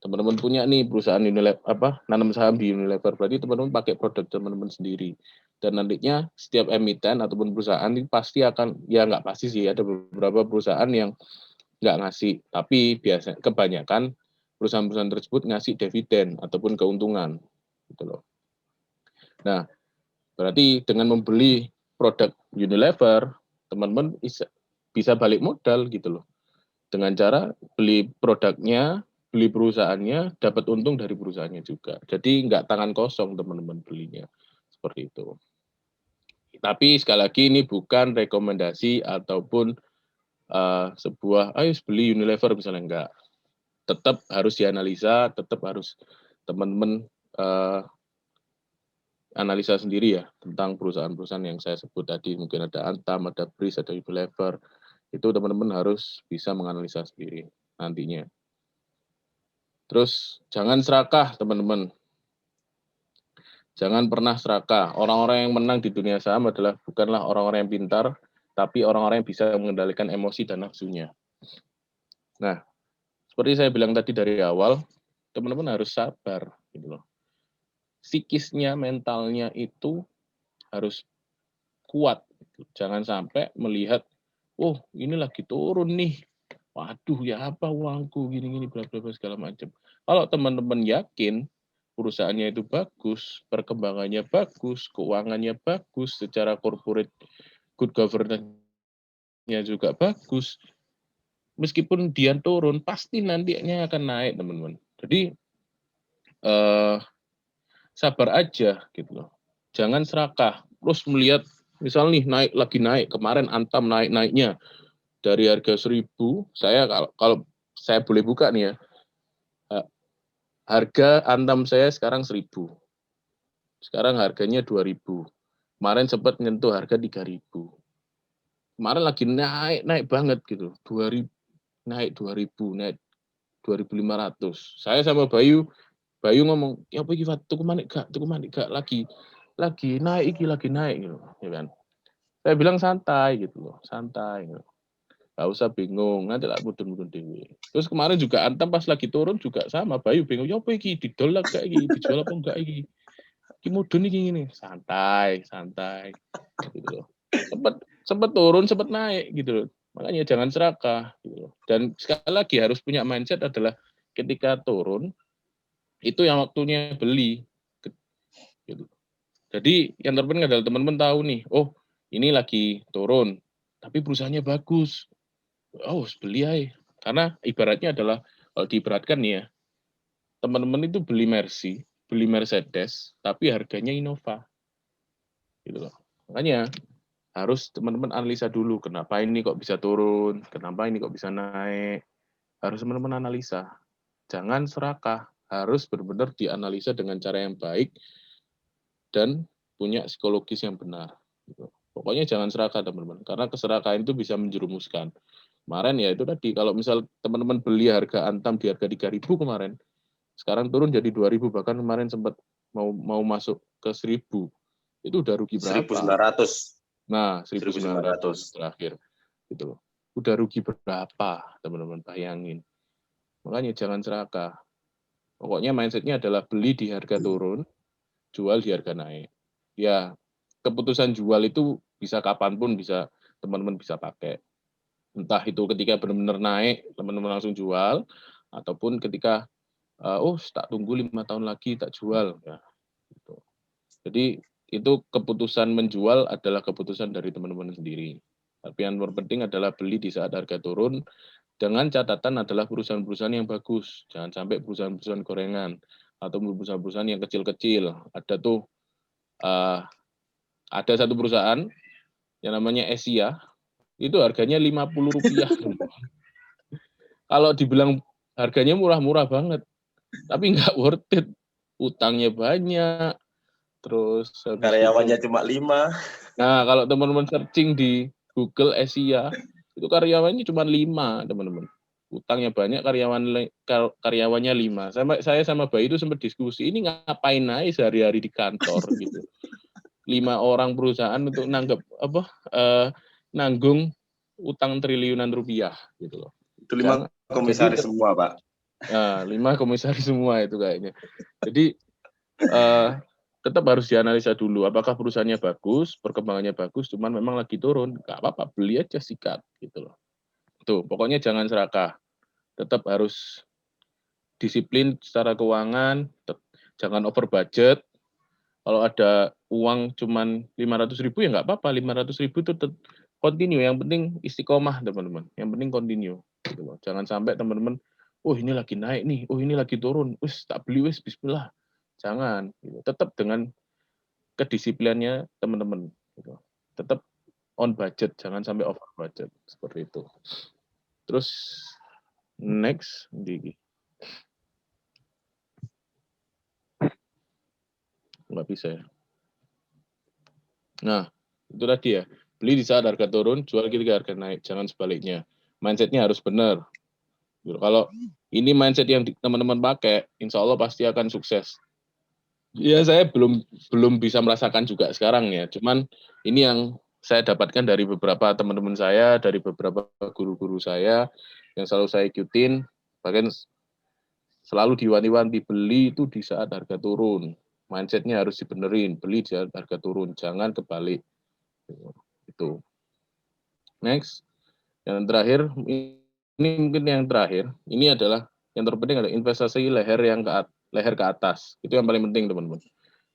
Teman-teman punya nih perusahaan Unilever nanam saham di Unilever, berarti teman-teman pakai produk teman-teman sendiri. Dan nantinya setiap emiten ataupun perusahaan ini pasti akan, ya nggak pasti sih, ada beberapa perusahaan yang nggak ngasih, tapi biasanya kebanyakan perusahaan-perusahaan tersebut ngasih dividen ataupun keuntungan gitu loh. Nah, berarti dengan membeli produk Unilever, teman-teman bisa balik modal gitu loh. Dengan cara beli produknya, beli perusahaannya, dapat untung dari perusahaannya juga. Jadi nggak tangan kosong teman-teman belinya. Seperti itu. Tapi sekali lagi ini bukan rekomendasi ataupun sebuah, ayo beli Unilever misalnya, enggak. Tetap harus dianalisa, tetap harus teman-teman analisa sendiri ya tentang perusahaan-perusahaan yang saya sebut tadi. Mungkin ada Antam, ada Breeze, ada Unilever. Itu teman-teman harus bisa menganalisa sendiri nantinya. Terus jangan serakah teman-teman. Jangan pernah serakah. Orang-orang yang menang di dunia saham adalah bukanlah orang-orang yang pintar, tapi orang-orang yang bisa mengendalikan emosi dan nafsunya. Nah, seperti saya bilang tadi dari awal, teman-teman harus sabar gitu loh. Psikisnya, mentalnya itu harus kuat. Jangan sampai melihat, oh ini lagi turun nih, waduh ya apa uangku gini-gini bla bla bla segala macam. Kalau teman-teman yakin perusahaannya itu bagus, perkembangannya bagus, keuangannya bagus, secara corporate good governance-nya juga bagus, meskipun dia turun pasti nantinya akan naik teman-teman. Jadi sabar aja gitu loh. Jangan serakah. Terus melihat misal nih lagi naik, kemarin Antam naik-naiknya dari harga 1.000, saya kalau saya boleh buka nih ya, harga Antam saya sekarang 1.000. Sekarang harganya 2.000. Kemarin sempat nyentuh harga 3.000. Kemarin lagi naik banget gitu. 2.000 naik 2.000, naik 2.500. Saya sama Bayu ngomong, "Ya apa iki Fat, tuku manik gak lagi naik iki, lagi naik," gitu, ya kan. Saya bilang santai gitu loh, santai gitu. Gak usah bingung, nanti lah mudun-mudun dewe. Terus kemarin juga Antam pas lagi turun juga sama, Bayu bingung, "Ya apa iki, didol lah gak iki, dijual apa enggak iki? Iki mudun iki ngene." Santai gitu loh. Sempet turun, sempet naik gitu loh. Makanya jangan serakah gitu loh. Dan sekali lagi harus punya mindset adalah ketika turun itu yang waktunya beli gitu. Jadi yang terpenting adalah teman-teman tahu nih, oh ini lagi turun, tapi perusahaannya bagus. Oh, beli aja. Karena ibaratnya adalah kalau diibaratkan nih ya, teman-teman itu beli Mercedes, tapi harganya Innova. Gitu loh. Makanya harus teman-teman analisa dulu kenapa ini kok bisa turun, kenapa ini kok bisa naik. Harus teman-teman analisa. Jangan serakah, harus benar-benar dianalisa dengan cara yang baik dan punya psikologis yang benar. Gitu. Pokoknya jangan serakah teman-teman, karena keserakahan itu bisa menjerumuskan. Kemarin ya itu tadi, kalau misal teman-teman beli harga Antam di harga 3.000 kemarin, sekarang turun jadi 2.000, bahkan kemarin sempat mau masuk ke 1.000, itu udah rugi berapa? 1.900. Nah, 1.900 terakhir. Gitu. Udah rugi berapa, teman-teman bayangin. Makanya jangan serakah. Pokoknya mindset-nya adalah beli di harga turun, jual di harga naik. Ya, keputusan jual itu bisa kapanpun, bisa teman-teman bisa pakai. Entah itu ketika benar-benar naik, teman-teman langsung jual, ataupun ketika tak tunggu 5 tahun lagi tak jual, ya. Gitu. Jadi itu keputusan menjual adalah keputusan dari teman-teman sendiri. Tapi yang terpenting adalah beli di saat harga turun, dengan catatan adalah perusahaan-perusahaan yang bagus. Jangan sampai perusahaan-perusahaan gorengan atau perusahaan-perusahaan yang kecil-kecil. Ada satu perusahaan yang namanya Asia, itu harganya Rp50. Kalau dibilang harganya murah-murah banget, tapi nggak worth it. Utangnya banyak, terus habis Karyawannya itu. cuma 5. Nah, kalau teman-teman searching di Google Asia, itu karyawannya cuma 5, teman-teman. Utangnya banyak, karyawannya 5. Saya sama Bayi itu sempat diskusi, ini ngapain aja sehari-hari di kantor gitu. 5 orang perusahaan untuk nanggung utang triliunan rupiah gitu loh. Itu 5 komisaris semua, Pak. Nah, 5 komisaris semua itu kayaknya. Jadi tetap harus dianalisa dulu apakah perusahaannya bagus, perkembangannya bagus, cuman memang lagi turun, nggak apa-apa, beli aja sikat gitu loh. Tuh, pokoknya jangan serakah. Tetap harus disiplin secara keuangan, jangan over budget. Kalau ada uang cuman 500.000 ya nggak apa-apa, 500.000 itu continue, yang penting istiqomah teman-teman, yang penting continue gitu loh. Jangan sampai teman-teman, ini lagi naik nih, ini lagi turun, tak beli bismillah. Jangan, gitu. Tetap dengan kedisiplinannya teman-teman gitu. Tetap on budget, jangan sampai over budget seperti itu. Terus next nggak bisa ya. Nah, itu tadi ya, beli di saat harga turun, jual ketika harga naik, jangan sebaliknya. Mindsetnya harus benar. Kalau ini mindset yang teman-teman pakai, insya Allah pasti akan sukses. Ya, saya belum bisa merasakan juga sekarang ya. Cuman ini yang saya dapatkan dari beberapa teman-teman saya, dari beberapa guru-guru saya yang selalu saya ikutin, bahkan selalu diwanti-wanti beli itu di saat harga turun. Mindsetnya harus dibenerin, beli di saat harga turun, jangan kebalik. Itu. Next, yang terakhir, ini mungkin yang terakhir, ini adalah yang terpenting adalah investasi leher ke atas. Itu yang paling penting, teman-teman.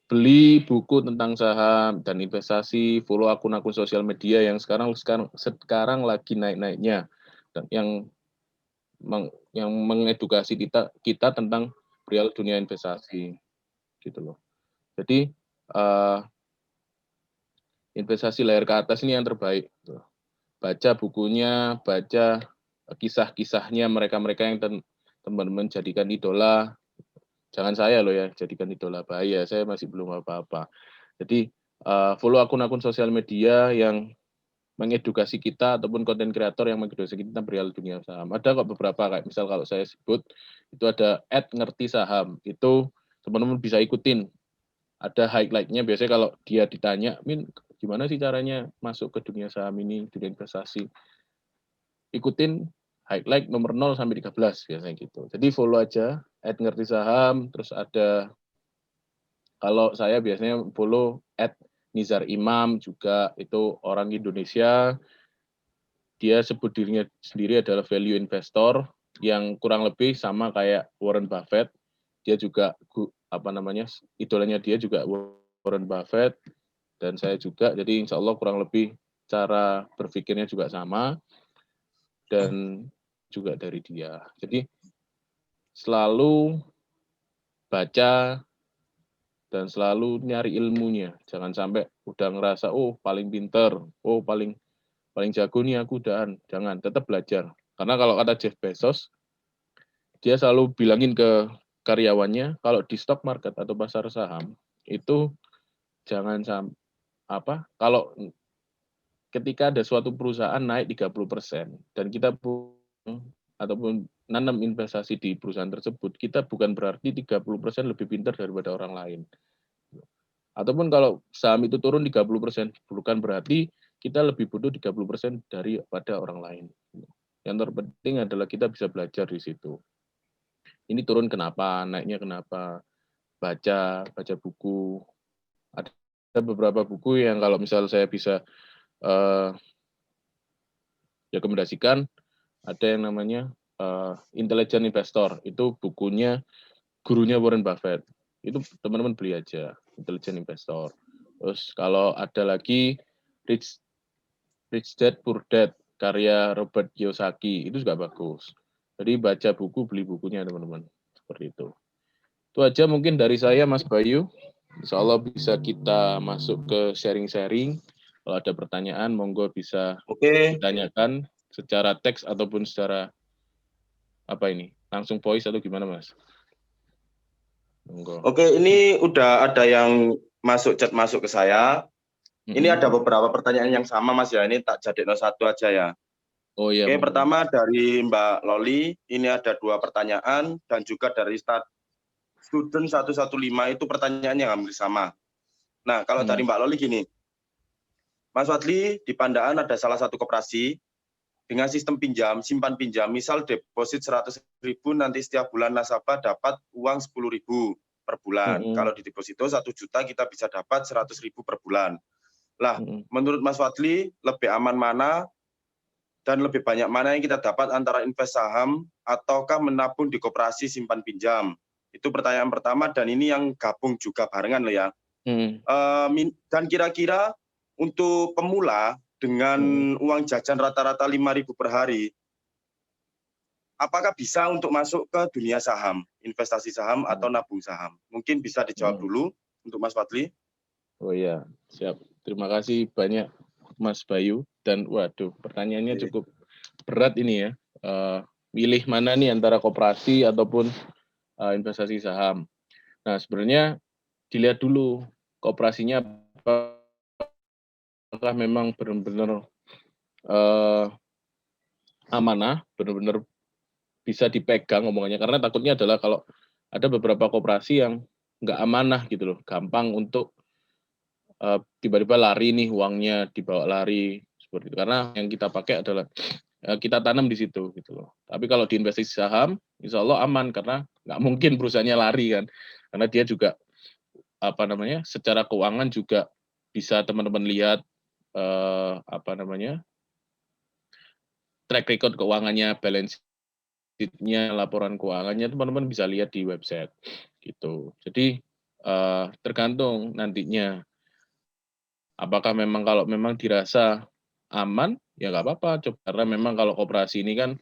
Beli buku tentang saham dan investasi, follow akun-akun sosial media yang sekarang lagi naik-naiknya, dan yang mengedukasi kita tentang real dunia investasi, gitu loh. Jadi investasi layar ke atas ini yang terbaik. Baca bukunya, baca kisah-kisahnya mereka-mereka yang teman-teman jadikan idola. Jangan saya loh ya jadikan idola, bahaya. Saya masih belum apa-apa. Jadi follow akun-akun sosial media yang mengedukasi kita ataupun konten kreator yang mengedukasi kita tentang real dunia saham. Ada kok beberapa, kayak misal kalau saya sebut itu ada @ngerti_saham. Itu teman-teman bisa ikutin. Ada highlight-nya, biasanya kalau dia ditanya, Min, gimana sih caranya masuk ke dunia saham ini, dunia investasi? Ikutin highlight nomor 0 sampai 13 biasanya gitu. Jadi follow aja @ngerti_saham, terus ada, kalau saya biasanya follow @Nizar Imam juga, itu orang Indonesia. Dia sebut dirinya sendiri adalah value investor yang kurang lebih sama kayak Warren Buffett. Dia juga idolanya dia juga Warren Buffett dan saya juga. Jadi insya Allah kurang lebih cara berpikirnya juga sama dan juga dari dia. Jadi selalu baca dan selalu nyari ilmunya. Jangan sampai udah ngerasa paling pinter, paling jago nih aku udahan. Jangan, tetap belajar. Karena kalau kata Jeff Bezos, dia selalu bilangin ke karyawannya, kalau di stock market atau pasar saham, itu jangan kalau ketika ada suatu perusahaan naik 30% dan kita ataupun nanam investasi di perusahaan tersebut, kita bukan berarti 30% lebih pintar daripada orang lain. Ataupun kalau saham itu turun 30%, bukan berarti kita lebih butuh 30% daripada orang lain. Yang terpenting adalah kita bisa belajar di situ. Ini turun kenapa, naiknya kenapa, baca buku. Ada beberapa buku yang kalau misal saya bisa direkomendasikan ada yang namanya Intelligent Investor. Itu bukunya gurunya Warren Buffett. Itu teman-teman beli aja, Intelligent Investor. Terus kalau ada lagi Rich Dad Poor Dad karya Robert Kiyosaki, itu juga bagus. Jadi baca buku, beli bukunya teman-teman. Seperti itu. Itu aja mungkin dari saya Mas Bayu. Insya Allah bisa kita masuk ke sharing-sharing. Kalau ada pertanyaan, monggo bisa Oke. ditanyakan secara teks ataupun secara langsung voice atau gimana Mas? Monggo. Oke, ini udah ada yang chat masuk ke saya. Ini ada beberapa pertanyaan yang sama Mas ya. Ini tak jadikan satu aja ya. Oh iya. Oke, pertama dari Mbak Loli, ini ada 2 pertanyaan dan juga dari student 115 itu pertanyaannya hampir sama. Nah, kalau dari Mbak Loli gini, Mas Wadli, di Pandaan ada salah satu koperasi dengan sistem simpan pinjam, misal deposit 100.000, nanti setiap bulan nasabah dapat uang 10.000 per bulan. Kalau di deposito 1 juta kita bisa dapat 100.000 per bulan. Lah, menurut Mas Wadli, lebih aman mana dan lebih banyak mana yang kita dapat antara invest saham ataukah menabung di koperasi simpan pinjam? Itu pertanyaan pertama, dan ini yang gabung juga barengan loh ya. Dan kira-kira untuk pemula dengan uang jajan rata-rata 5.000 per hari, apakah bisa untuk masuk ke dunia saham, investasi saham atau nabung saham? Mungkin bisa dijawab dulu untuk Mas Wadli. Oh iya, siap. Terima kasih banyak Mas Bayu. Dan waduh, pertanyaannya cukup berat ini ya. Pilih mana nih antara koperasi ataupun investasi saham. Nah, sebenarnya dilihat dulu koperasinya apakah memang benar-benar amanah, benar-benar bisa dipegang omongannya. Karena takutnya adalah kalau ada beberapa koperasi yang nggak amanah gitu loh, gampang untuk tiba-tiba lari nih uangnya, dibawa lari seperti itu. Karena yang kita pakai adalah kita tanam di situ gitu loh. Tapi kalau di investasi saham, insya Allah aman karena nggak mungkin perusahaannya lari kan. Karena dia juga secara keuangan juga bisa teman-teman lihat track record keuangannya, balance sheet-nya, laporan keuangannya teman-teman bisa lihat di website gitu. Jadi tergantung nantinya apakah kalau memang dirasa aman ya nggak apa-apa, karena memang kalau koperasi ini kan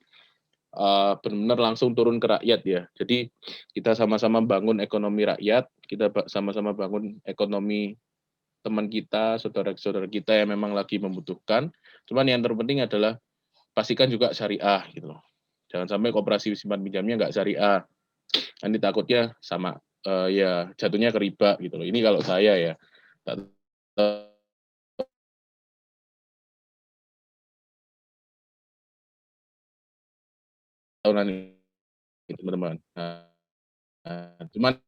benar-benar langsung turun ke rakyat ya. Jadi kita sama-sama bangun ekonomi rakyat, kita sama-sama bangun ekonomi teman kita, saudara-saudara kita yang memang lagi membutuhkan. Cuman yang terpenting adalah pastikan juga syariah gitu loh. Jangan sampai koperasi simpan pinjamnya nggak syariah. Nanti takutnya sama ya jatuhnya ke riba gitu loh. Ini kalau saya ya. Tahunan ini teman-teman. Cuman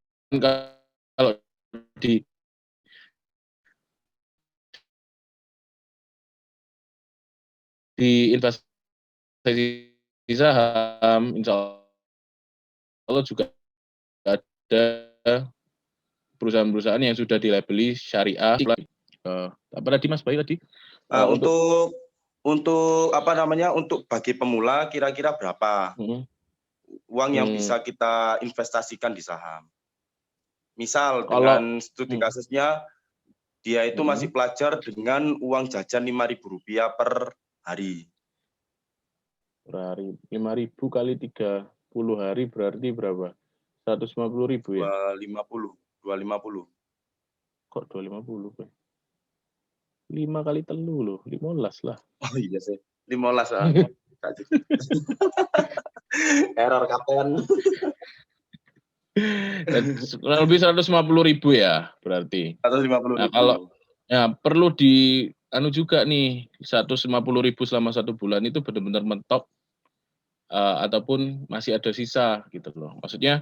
kalau di investasi saham, insya Allah juga ada perusahaan-perusahaan yang sudah dilabeli syariah. Apa tadi Mas Bayu tadi? Untuk bagi pemula kira-kira berapa uang yang bisa kita investasikan di saham? Misal dengan studi kasusnya dia itu masih pelajar dengan uang jajan Rp5.000 per hari. Per hari 5.000 kali 30 hari berarti berapa? 150.000 ya? 250. Kok 250? 5 kali telu loh, 15 lah. Oh iya sih, 15 lah. Error kapan? Dan lebih 150.000 ya berarti. 150.000. Nah, kalau perlu juga nih 150.000 selama 1 bulan itu benar-benar mentok ataupun masih ada sisa gitu loh. Maksudnya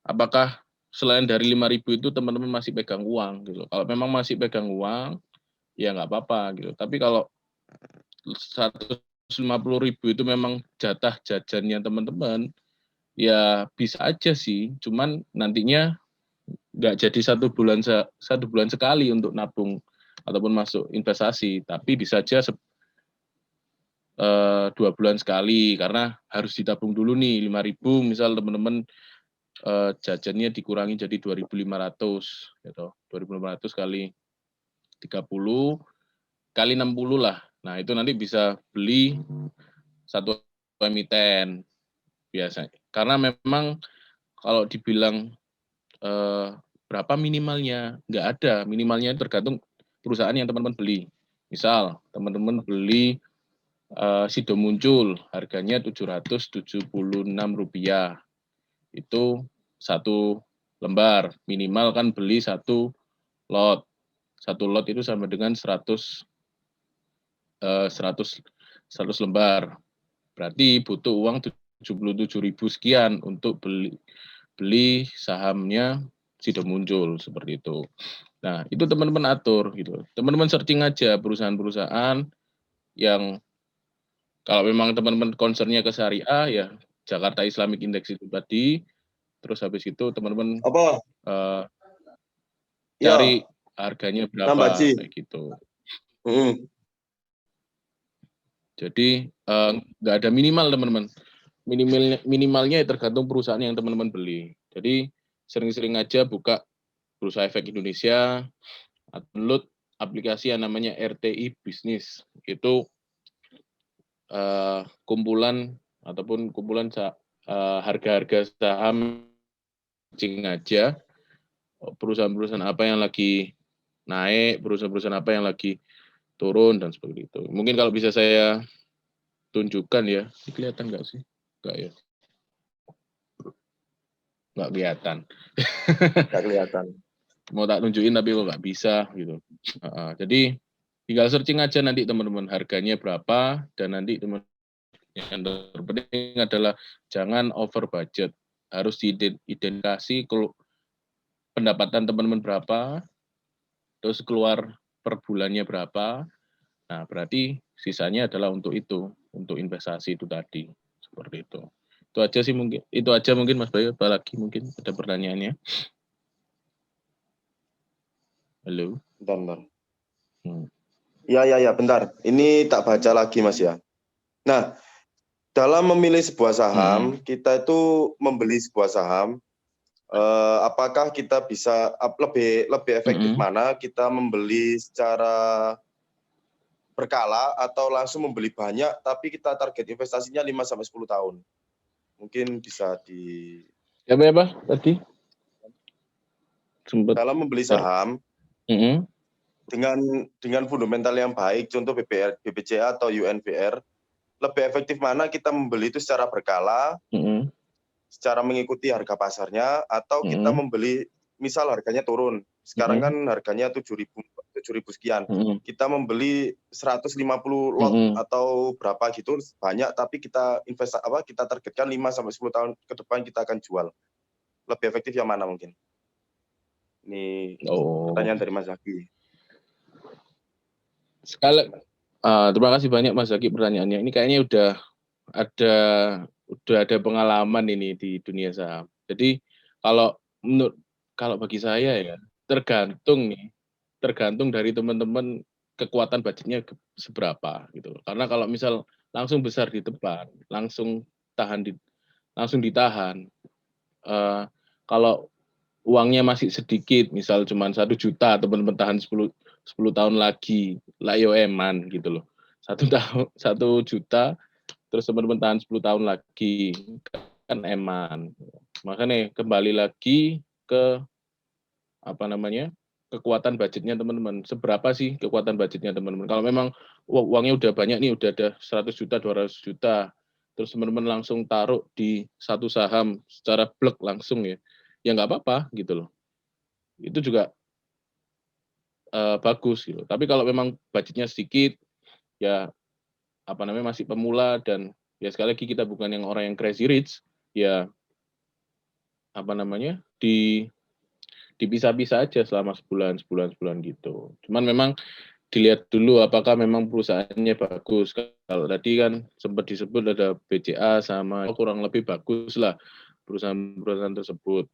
apakah selain dari 5.000 itu teman-teman masih pegang uang gitu. Kalau memang masih pegang uang ya nggak apa-apa gitu. Tapi kalau 150.000 itu memang jatah jajannya teman-teman, ya bisa aja sih. Cuman nantinya nggak jadi satu bulan sekali untuk nabung ataupun masuk investasi. Tapi bisa aja 2 bulan sekali karena harus ditabung dulu nih 5.000 misal teman-teman jajannya dikurangi jadi 2.500 gitu. 2.500 kali 30 kali 60 lah. Nah, itu nanti bisa beli satu emiten biasanya. Karena memang kalau dibilang berapa minimalnya, nggak ada. Minimalnya tergantung perusahaan yang teman-teman beli. Misal teman-teman beli Sido Muncul, harganya Rp776. Itu satu lembar. Minimal kan beli satu lot. Satu lot itu sama dengan 100 lembar. Berarti butuh uang 77.000 sekian untuk beli sahamnya Sido Muncul seperti itu. Nah, itu teman-teman atur gitu. Teman-teman searching aja perusahaan-perusahaan yang kalau memang teman-teman concernnya ke syariah ya Jakarta Islamic Index itu tadi. Terus habis itu teman-teman Apa? cari harganya berapa Ci. kayak gitu. Jadi nggak ada minimal teman-teman. Minimalnya tergantung perusahaan yang teman-teman beli. Jadi sering-sering aja buka Bursa Efek Indonesia, download aplikasi yang namanya RTI Bisnis. Itu kumpulan harga-harga saham aja perusahaan-perusahaan apa yang lagi naik, perusahaan-perusahaan apa yang lagi turun dan seperti itu. Mungkin kalau bisa saya tunjukkan ya, ini kelihatan nggak sih? Nggak ya? Nggak kelihatan. nggak kelihatan. Mau tak tunjukin tapi kok nggak bisa gitu. Jadi tinggal searching aja nanti teman-teman harganya berapa dan nanti teman yang terpenting adalah jangan over budget. Harus diidentifikasi pendapatan teman-teman berapa, terus keluar per bulannya berapa. Nah, berarti sisanya adalah untuk itu, untuk investasi itu tadi. Seperti itu. Itu aja sih mungkin. Itu aja mungkin Mas Bayu, apalagi mungkin ada pertanyaannya. Halo. Bentar. Ya, bentar. Ini tak baca lagi, Mas ya. Nah, dalam memilih sebuah saham, kita itu membeli sebuah saham, apakah kita bisa lebih efektif mana kita membeli secara berkala atau langsung membeli banyak tapi kita target investasinya 5-10 tahun. Mungkin bisa di apa tadi? Dalam membeli saham dengan fundamental yang baik, contoh BBCA atau UNVR, lebih efektif mana kita membeli itu secara berkala, secara mengikuti harga pasarnya, atau kita membeli, misal harganya turun, sekarang kan harganya 7.000 sekian, kita membeli 150 lot atau berapa gitu banyak, tapi kita kita targetkan 5-10 tahun ke depan kita akan jual. Lebih efektif yang mana mungkin? Ini pertanyaan dari Mas Zaki. Terima kasih banyak Mas Zaki pertanyaannya. Ini kayaknya udah ada pengalaman ini di dunia saham. Jadi kalau bagi saya ya tergantung dari teman-teman kekuatan budgetnya seberapa gitu. Karena kalau misal langsung besar di depan, langsung ditahan. Kalau uangnya masih sedikit, misal cuma 1 juta, teman-teman tahan 10 tahun lagi, lah yo eman gitu loh. 1 juta, terus teman-teman tahan 10 tahun lagi, kan eman. Makanya kembali lagi ke kekuatan budgetnya teman-teman. Seberapa sih kekuatan budgetnya teman-teman? Kalau memang uangnya udah banyak nih, udah ada 100 juta, 200 juta, terus teman-teman langsung taruh di satu saham secara blek langsung ya nggak apa-apa gitu loh. Itu juga bagus gitu. Tapi kalau memang budgetnya sedikit, ya masih pemula dan ya sekali lagi kita bukan yang orang yang crazy rich, ya dipisah-pisah aja selama sebulan gitu. Cuman memang dilihat dulu apakah memang perusahaannya bagus. Kalau tadi kan sempat disebut ada BCA sama kurang lebih bagus lah perusahaan-perusahaan tersebut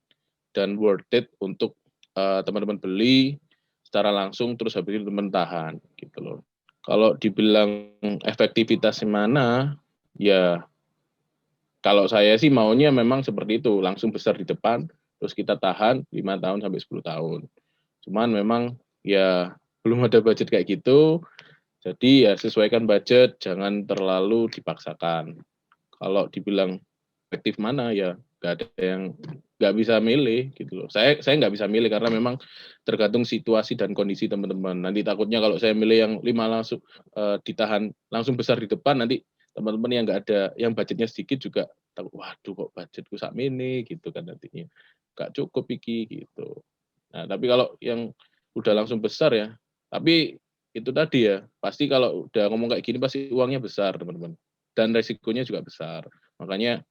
dan worth it untuk teman-teman beli secara langsung terus habis itu teman tahan gitu loh. Kalau dibilang efektivitasnya mana, ya kalau saya sih maunya memang seperti itu, langsung besar di depan, terus kita tahan 5 tahun sampai 10 tahun. Cuman memang ya belum ada budget kayak gitu, jadi ya sesuaikan budget, jangan terlalu dipaksakan. Kalau dibilang efektif mana, ya nggak ada yang nggak bisa milih gitu loh. Saya nggak bisa milih karena memang tergantung situasi dan kondisi teman-teman. Nanti takutnya kalau saya milih yang 5 langsung ditahan langsung besar di depan, nanti teman-teman yang nggak ada, yang budgetnya sedikit juga takut, waduh kok budgetku sakmene gitu kan nantinya. Nggak cukup iki gitu. Nah, tapi kalau yang udah langsung besar ya, tapi itu tadi ya, pasti kalau udah ngomong kayak gini pasti uangnya besar teman-teman. Dan resikonya juga besar. Makanya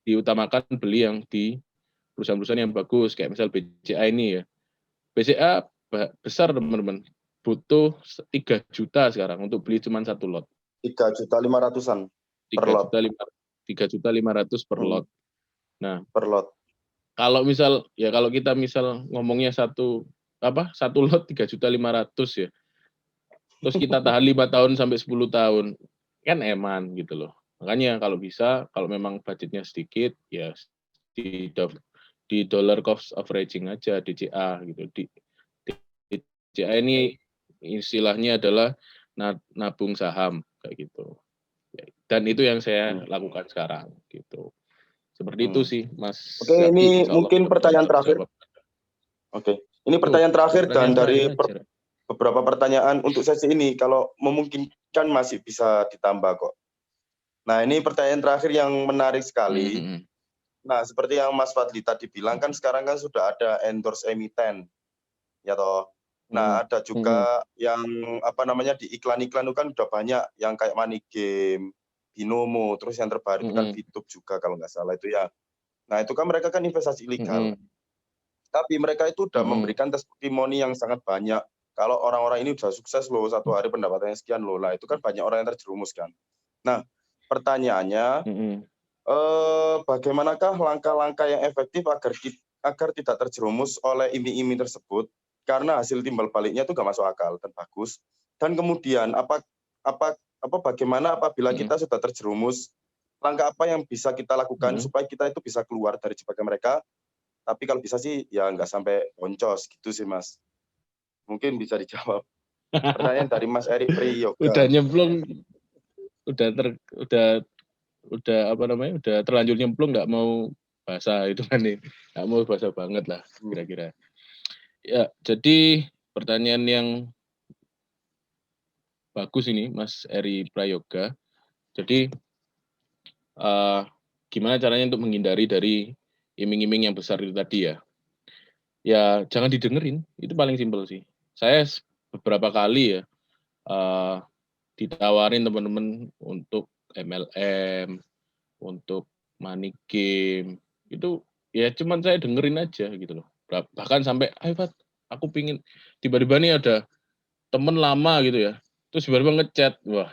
diutamakan beli yang di perusahaan-perusahaan yang bagus kayak misal BCA ini ya. BCA besar teman-teman, butuh 3 juta sekarang untuk beli cuma 1 lot. 3.500.000-an per 3 lot. juta 3.500.000 per lot. Nah, Per lot. kalau misal ya kalau kita misal ngomongnya satu lot 3.500.000 ya. Terus kita tahan 5 tahun sampai 10 tahun. Kan eman gitu loh. Makanya kalau bisa, kalau memang budgetnya sedikit, ya di dollar cost averaging aja, DCA gitu. DCA ini istilahnya adalah nabung saham kayak gitu. Dan itu yang saya lakukan sekarang gitu. Seperti itu sih, Mas. Oke, ini mungkin pertanyaan terakhir. Jawab. Oke, ini pertanyaan terakhir dan dari terakhir. beberapa pertanyaan untuk sesi ini, kalau memungkinkan masih bisa ditambah kok. Nah, ini pertanyaan terakhir yang menarik sekali. Nah, seperti yang Mas Fadli tadi bilang kan sekarang kan sudah ada endorse emiten, ya toh. Nah, ada juga yang di iklan-iklan itu kan udah banyak yang kayak Money Game, Binomo, terus yang terbaru itu kan Bitup juga kalau nggak salah itu ya. Nah, itu kan mereka kan investasi ilegal. Tapi mereka itu udah memberikan testimoni yang sangat banyak. Kalau orang-orang ini udah sukses loh, satu hari pendapatannya sekian loh. Nah, itu kan banyak orang yang terjerumus kan. Nah, pertanyaannya, bagaimanakah langkah-langkah yang efektif agar tidak terjerumus oleh iming-iming tersebut? Karena hasil timbal baliknya itu gak masuk akal dan bagus. Dan kemudian bagaimana apabila kita sudah terjerumus, langkah apa yang bisa kita lakukan supaya kita itu bisa keluar dari jebakan mereka? Tapi kalau bisa sih ya nggak sampai boncos gitu sih Mas. Mungkin bisa dijawab. Pertanyaan dari Mas Erik Priyoga. Udah nyemplung, udah terlanjur nyemplung, nggak mau basah itu kan nih, nggak mau basah banget lah kira-kira. Ya, jadi pertanyaan yang bagus ini Mas Eri Prayoga. Jadi gimana caranya untuk menghindari dari iming-iming yang besar itu tadi ya? Ya jangan didengerin, itu paling simpel sih. Saya beberapa kali ya ditawarin teman-teman untuk MLM, untuk money game, itu ya cuman saya dengerin aja gitu loh. Bahkan sampai, ayo Fat, aku pingin, tiba-tiba nih ada temen lama gitu ya, terus tiba-tiba ngechat, wah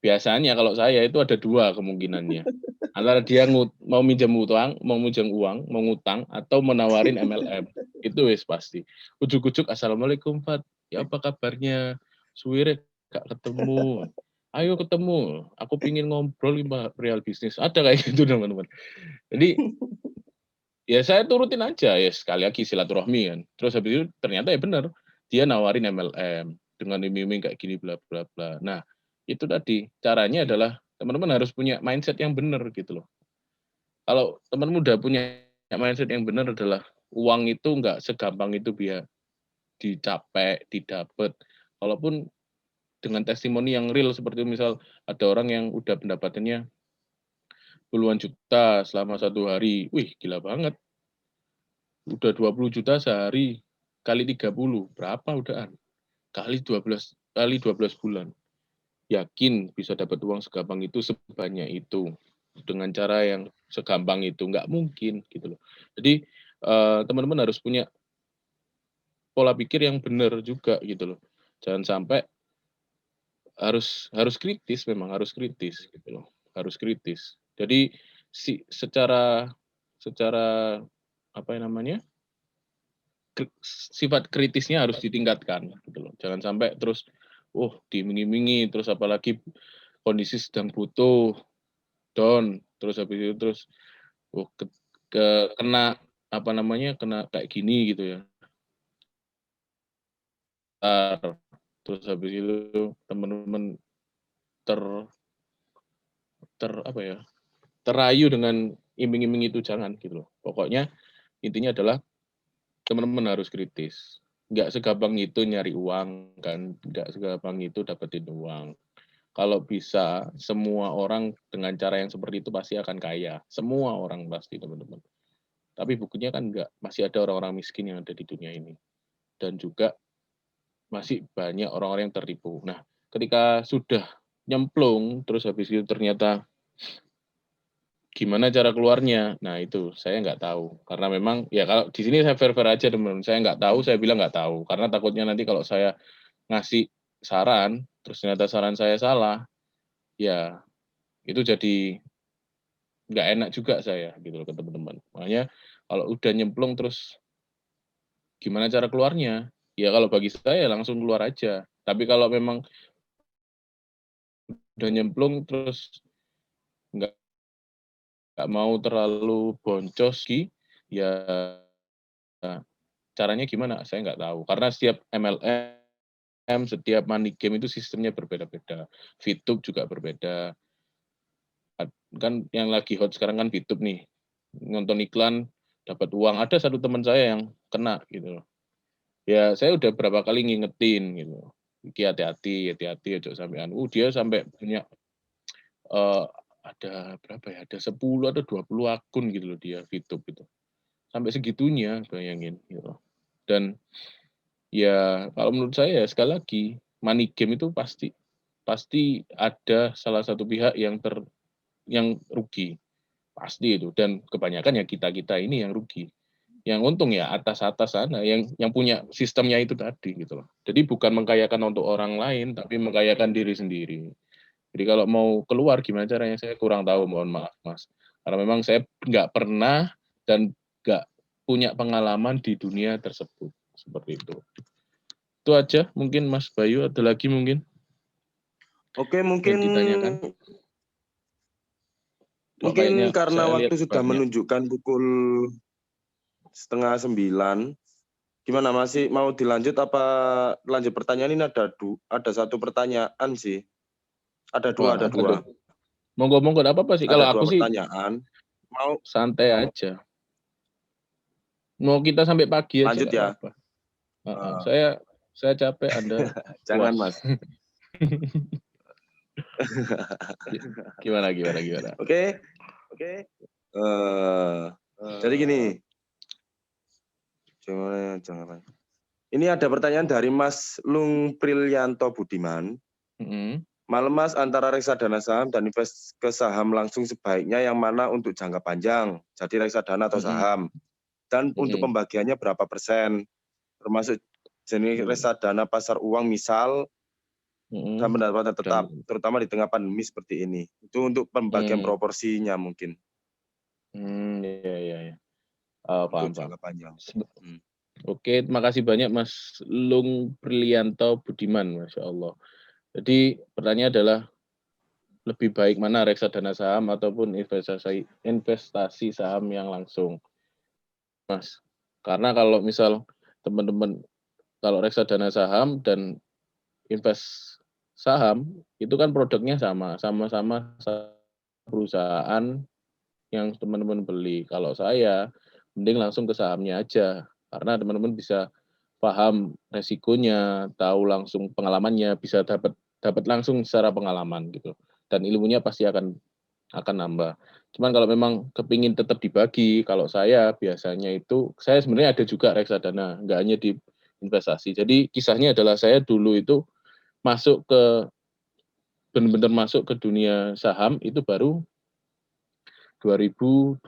biasanya kalau saya itu ada 2 kemungkinannya. Antara dia mau minjam uang, mau ngutang, atau menawarin MLM. Itu wis pasti. Ujuk-ujuk, "Assalamualaikum Fat, ya apa kabarnya? Suwire gak ketemu. Ayo ketemu, aku pingin ngobrol perihal bisnis." Ada kayak gitu teman-teman. Jadi ya saya turutin aja, ya sekali lagi silaturahmi kan. Terus habis itu ternyata ya benar, dia nawarin MLM dengan iming-iming kayak gini bla bla bla. Nah, itu tadi caranya adalah teman-teman harus punya mindset yang benar gitu loh. Kalau teman udah punya mindset yang benar adalah uang itu nggak segampang itu biar dicapai, didapat. Walaupun dengan testimoni yang real seperti misal ada orang yang udah pendapatannya puluhan juta selama 1 hari. Wih, gila banget. Udah 20 juta sehari kali 30, berapa udahan? Kali 12 bulan. Yakin bisa dapat uang segampang itu, sebanyak itu. Dengan cara yang segampang itu, nggak mungkin gitu loh. Jadi teman-teman harus punya pola pikir yang benar juga gitu loh. Jangan sampai harus kritis, memang harus kritis gitu loh. Harus kritis. Jadi secara apa namanya? Sifat kritisnya harus ditingkatkan gitu loh. Jangan sampai terus diiming-imingi, terus apalagi kondisi sedang butuh, down, terus habis itu kena kena kayak gini gitu ya. Terus habis itu teman-teman terayu dengan iming-iming itu, jangan gitu loh. Pokoknya intinya adalah teman-teman harus kritis. Nggak segampang itu nyari uang kan, nggak segampang itu dapetin uang. Kalau bisa semua orang dengan cara yang seperti itu pasti akan kaya. Semua orang pasti, teman-teman. Tapi buktinya kan enggak, masih ada orang-orang miskin yang ada di dunia ini. Dan juga masih banyak orang-orang yang tertipu. Nah, ketika sudah nyemplung, terus habis itu ternyata gimana cara keluarnya? Nah, itu saya nggak tahu. Karena memang, ya kalau di sini saya fair-fair aja, teman-teman. Saya nggak tahu, saya bilang nggak tahu. Karena takutnya nanti kalau saya ngasih saran, terus ternyata saran saya salah, ya itu jadi nggak enak juga saya gitu loh ke teman-teman. Makanya kalau udah nyemplung terus gimana cara keluarnya? Ya kalau bagi saya langsung keluar aja. Tapi kalau memang udah nyemplung terus nggak mau terlalu boncos ya caranya gimana? Saya nggak tahu. Karena setiap MLM, setiap money game itu sistemnya berbeda-beda. VTube juga berbeda. Kan yang lagi hot sekarang kan VTube nih. Nonton iklan dapat uang. Ada satu teman saya yang kena gitu loh. Ya saya udah berapa kali ngingetin gitu. Iki hati-hati, ojo sampean. Dia sampai punya ada berapa ya? Ada 10 atau 20 akun gitu loh dia VTube itu. Sampai segitunya, bayangin gitu. Dan ya kalau menurut saya sekali lagi money game itu pasti ada salah satu pihak yang rugi. Pasti itu, dan kebanyakan ya kita-kita ini yang rugi. Yang untung ya atas-atas sana yang punya sistemnya itu tadi gitu loh. Jadi bukan mengkayakan untuk orang lain, tapi mengkayakan diri sendiri. Jadi kalau mau keluar gimana caranya saya kurang tahu, mohon maaf Mas. Karena memang saya nggak pernah dan nggak punya pengalaman di dunia tersebut seperti itu. Itu aja mungkin Mas Bayu, ada lagi mungkin Oke, yang mungkin ditanyakan. Kok kayaknya karena saya lihat waktu sudah banyak. menunjukkan pukul 8:30. Gimana, masih mau dilanjut apa lanjut pertanyaan? Ini ada satu pertanyaan sih. Ada Wah, dua, ada apa dua. tuh? Monggo nggak apa-apa sih. Kalau Ada aku dua sih pertanyaan. Mau santai aja. Mau kita sampai pagi aja lanjut nggak ya? apa-apa. Saya capek, Anda Jangan, puas. Mas. Gimana? Oke. Jadi gini. Jangan. Ini ada pertanyaan dari Mas Lung Prilianto Budiman. Malam Mas, antara reksadana saham dan invest ke saham langsung sebaiknya yang mana untuk jangka panjang? Jadi reksadana atau saham? Dan untuk pembagiannya berapa persen? Termasuk jenis reksadana pasar uang misal dan pendapatan tetap, terutama di tengah pandemi seperti ini. Itu untuk pembagian proporsinya mungkin. Iya. Untuk Paham. jangka panjang. Oke, terima kasih banyak Mas Lung Prilianto Budiman, Masya Allah. Jadi pertanyaannya adalah lebih baik mana reksadana saham ataupun investasi saham yang langsung, Mas. Karena kalau misal teman-teman kalau reksadana saham dan invest saham itu kan produknya sama-sama perusahaan yang teman-teman beli. Kalau saya mending langsung ke sahamnya aja karena teman-teman bisa paham resikonya, tahu langsung pengalamannya, bisa dapat langsung secara pengalaman gitu. Dan ilmunya pasti akan nambah. Cuman kalau memang kepingin tetap dibagi, kalau saya biasanya itu saya sebenarnya ada juga reksadana, nggak hanya di investasi. Jadi kisahnya adalah saya dulu itu benar-benar masuk ke dunia saham itu baru 2020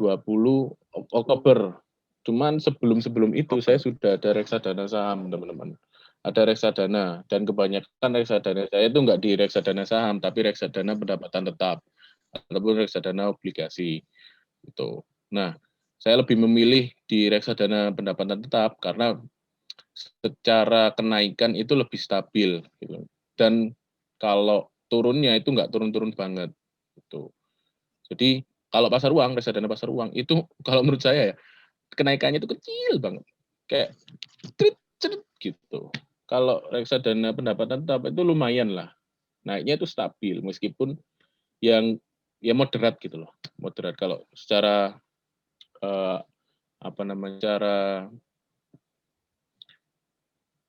Oktober. Cuman sebelum itu saya sudah ada reksadana saham, teman-teman. Ada reksadana dan kebanyakan reksadana saya itu nggak di reksadana saham, tapi reksadana pendapatan tetap ataupun reksadana obligasi itu. Nah, saya lebih memilih di reksadana pendapatan tetap karena secara kenaikan itu lebih stabil gitu. dan kalau turunnya itu nggak turun-turun banget gitu. Jadi kalau pasar uang, reksadana pasar uang itu kalau menurut saya ya kenaikannya itu kecil banget. Kayak trit ceret gitu. Kalau reksadana pendapatan tetap itu lumayan lah. Naiknya itu stabil meskipun yang ya moderat gitu loh. Moderat kalau secara apa namanya? Secara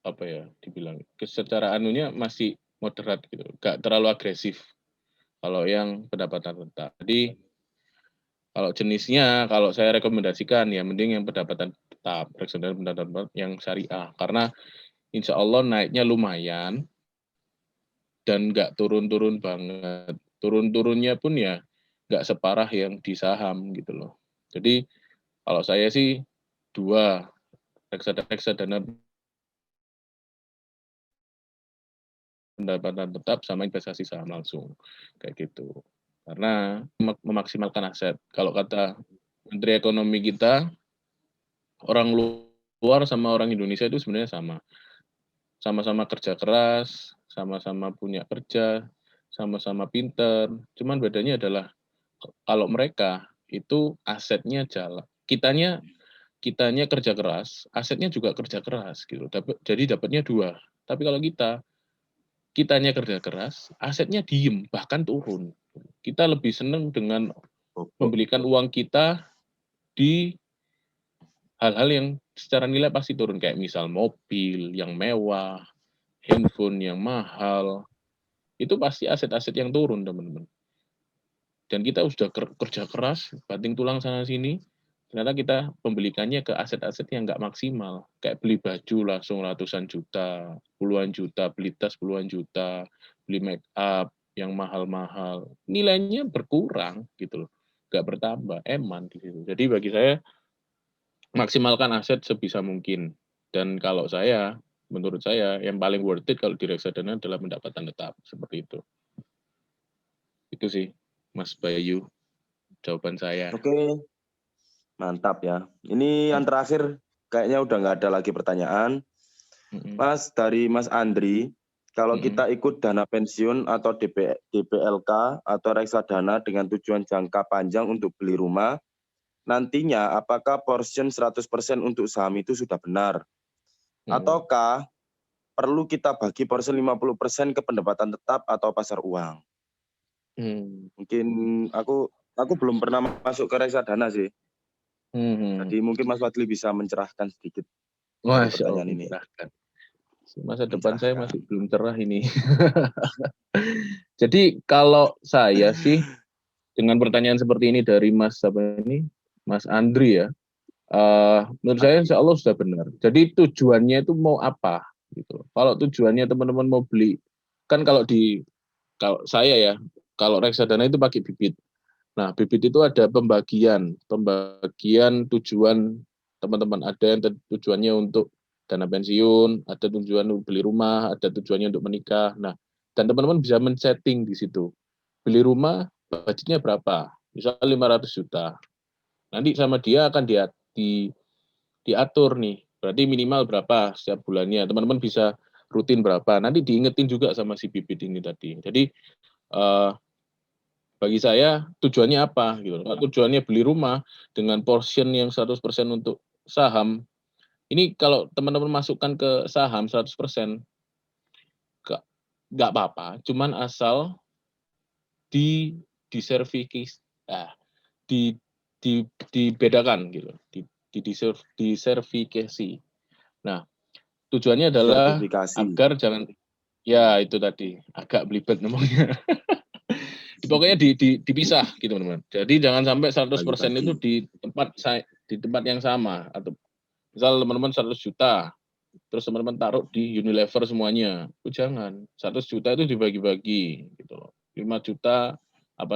apa ya dibilang secara anunya masih moderat gitu, nggak terlalu agresif kalau yang pendapatan tetap. Jadi kalau jenisnya, kalau saya rekomendasikan ya mending yang pendapatan tetap, reksadana pendapatan tetap yang syariah, karena insya Allah naiknya lumayan dan nggak turun-turun banget. Turun-turunnya pun ya nggak separah yang di saham gitu loh. Jadi kalau saya sih dua reksadana pendapatan tetap sama investasi saham langsung kayak gitu. Karena memaksimalkan aset. Kalau kata Menteri Ekonomi kita, orang luar sama orang Indonesia itu sebenarnya sama. Sama-sama kerja keras, sama-sama punya kerja, sama-sama pinter. Cuman bedanya adalah kalau mereka itu asetnya jalan. Kitanya kerja keras, asetnya juga kerja keras gitu. Jadi dapatnya dua. Tapi kalau kitanya kerja keras, asetnya diem, bahkan turun. Kita lebih senang dengan membelikan uang kita di hal-hal yang secara nilai pasti turun. Kayak misal mobil yang mewah, handphone yang mahal, itu pasti aset-aset yang turun, teman-teman. Dan kita sudah kerja keras, banting tulang sana-sini, ternyata kita pembelikannya ke aset-aset yang nggak maksimal. Kayak beli baju langsung ratusan juta, puluhan juta, beli tas puluhan juta, beli make up yang mahal-mahal. Nilainya berkurang gitu loh, nggak bertambah, eman di situ. Jadi bagi saya, maksimalkan aset sebisa mungkin. Dan kalau saya, menurut saya, yang paling worth it kalau di reksadana adalah pendapatan tetap, seperti itu. Itu sih, Mas Bayu, jawaban saya. Oke, mantap ya. Ini yang terakhir, kayaknya udah nggak ada lagi pertanyaan. Mas, dari Mas Andri, kalau kita ikut dana pensiun atau DPLK atau reksadana dengan tujuan jangka panjang untuk beli rumah, nantinya apakah portion 100% untuk saham itu sudah benar? Ataukah perlu kita bagi portion 50% ke pendapatan tetap atau pasar uang? Mungkin aku belum pernah masuk ke reksadana sih. Jadi mungkin Mas Fadli bisa mencerahkan sedikit dari Masya pertanyaan Allah, ini. mencerahkan. Masa depan saya masih belum cerah ini. Jadi kalau saya sih, dengan pertanyaan seperti ini dari Mas Mas Andri ya, menurut saya insya Allah sudah benar. Jadi tujuannya itu mau apa gitu. Kalau tujuannya teman-teman mau beli, kan kalau saya ya, kalau reksadana itu pakai bibit. Nah, bibit itu ada pembagian tujuan teman-teman. Ada yang tujuannya untuk dana pensiun, ada tujuan untuk beli rumah, ada tujuannya untuk menikah. Nah, dan teman-teman bisa men-setting di situ. Beli rumah, budgetnya berapa? Misalnya 500 juta. Nanti sama dia akan diatur nih. Berarti minimal berapa setiap bulannya. Teman-teman bisa rutin berapa. Nanti diingetin juga sama si bibit ini tadi. Jadi, bagi saya tujuannya apa gitu. Kalau tujuannya beli rumah dengan portion yang 100% untuk saham, ini kalau teman-teman masukkan ke saham 100%, nggak apa-apa, cuman asal disertifikasi, di dibedakan gitu, disertifikasi. Nah, tujuannya adalah agar jangan, ya itu tadi agak belibet ngomongnya. Pokoknya dipisah gitu teman-teman. Jadi jangan sampai 100% itu di tempat yang sama, atau misal teman-teman 100 juta terus teman-teman taruh di Unilever semuanya. Itu jangan. 100 juta itu dibagi-bagi gitu loh. 5 juta 5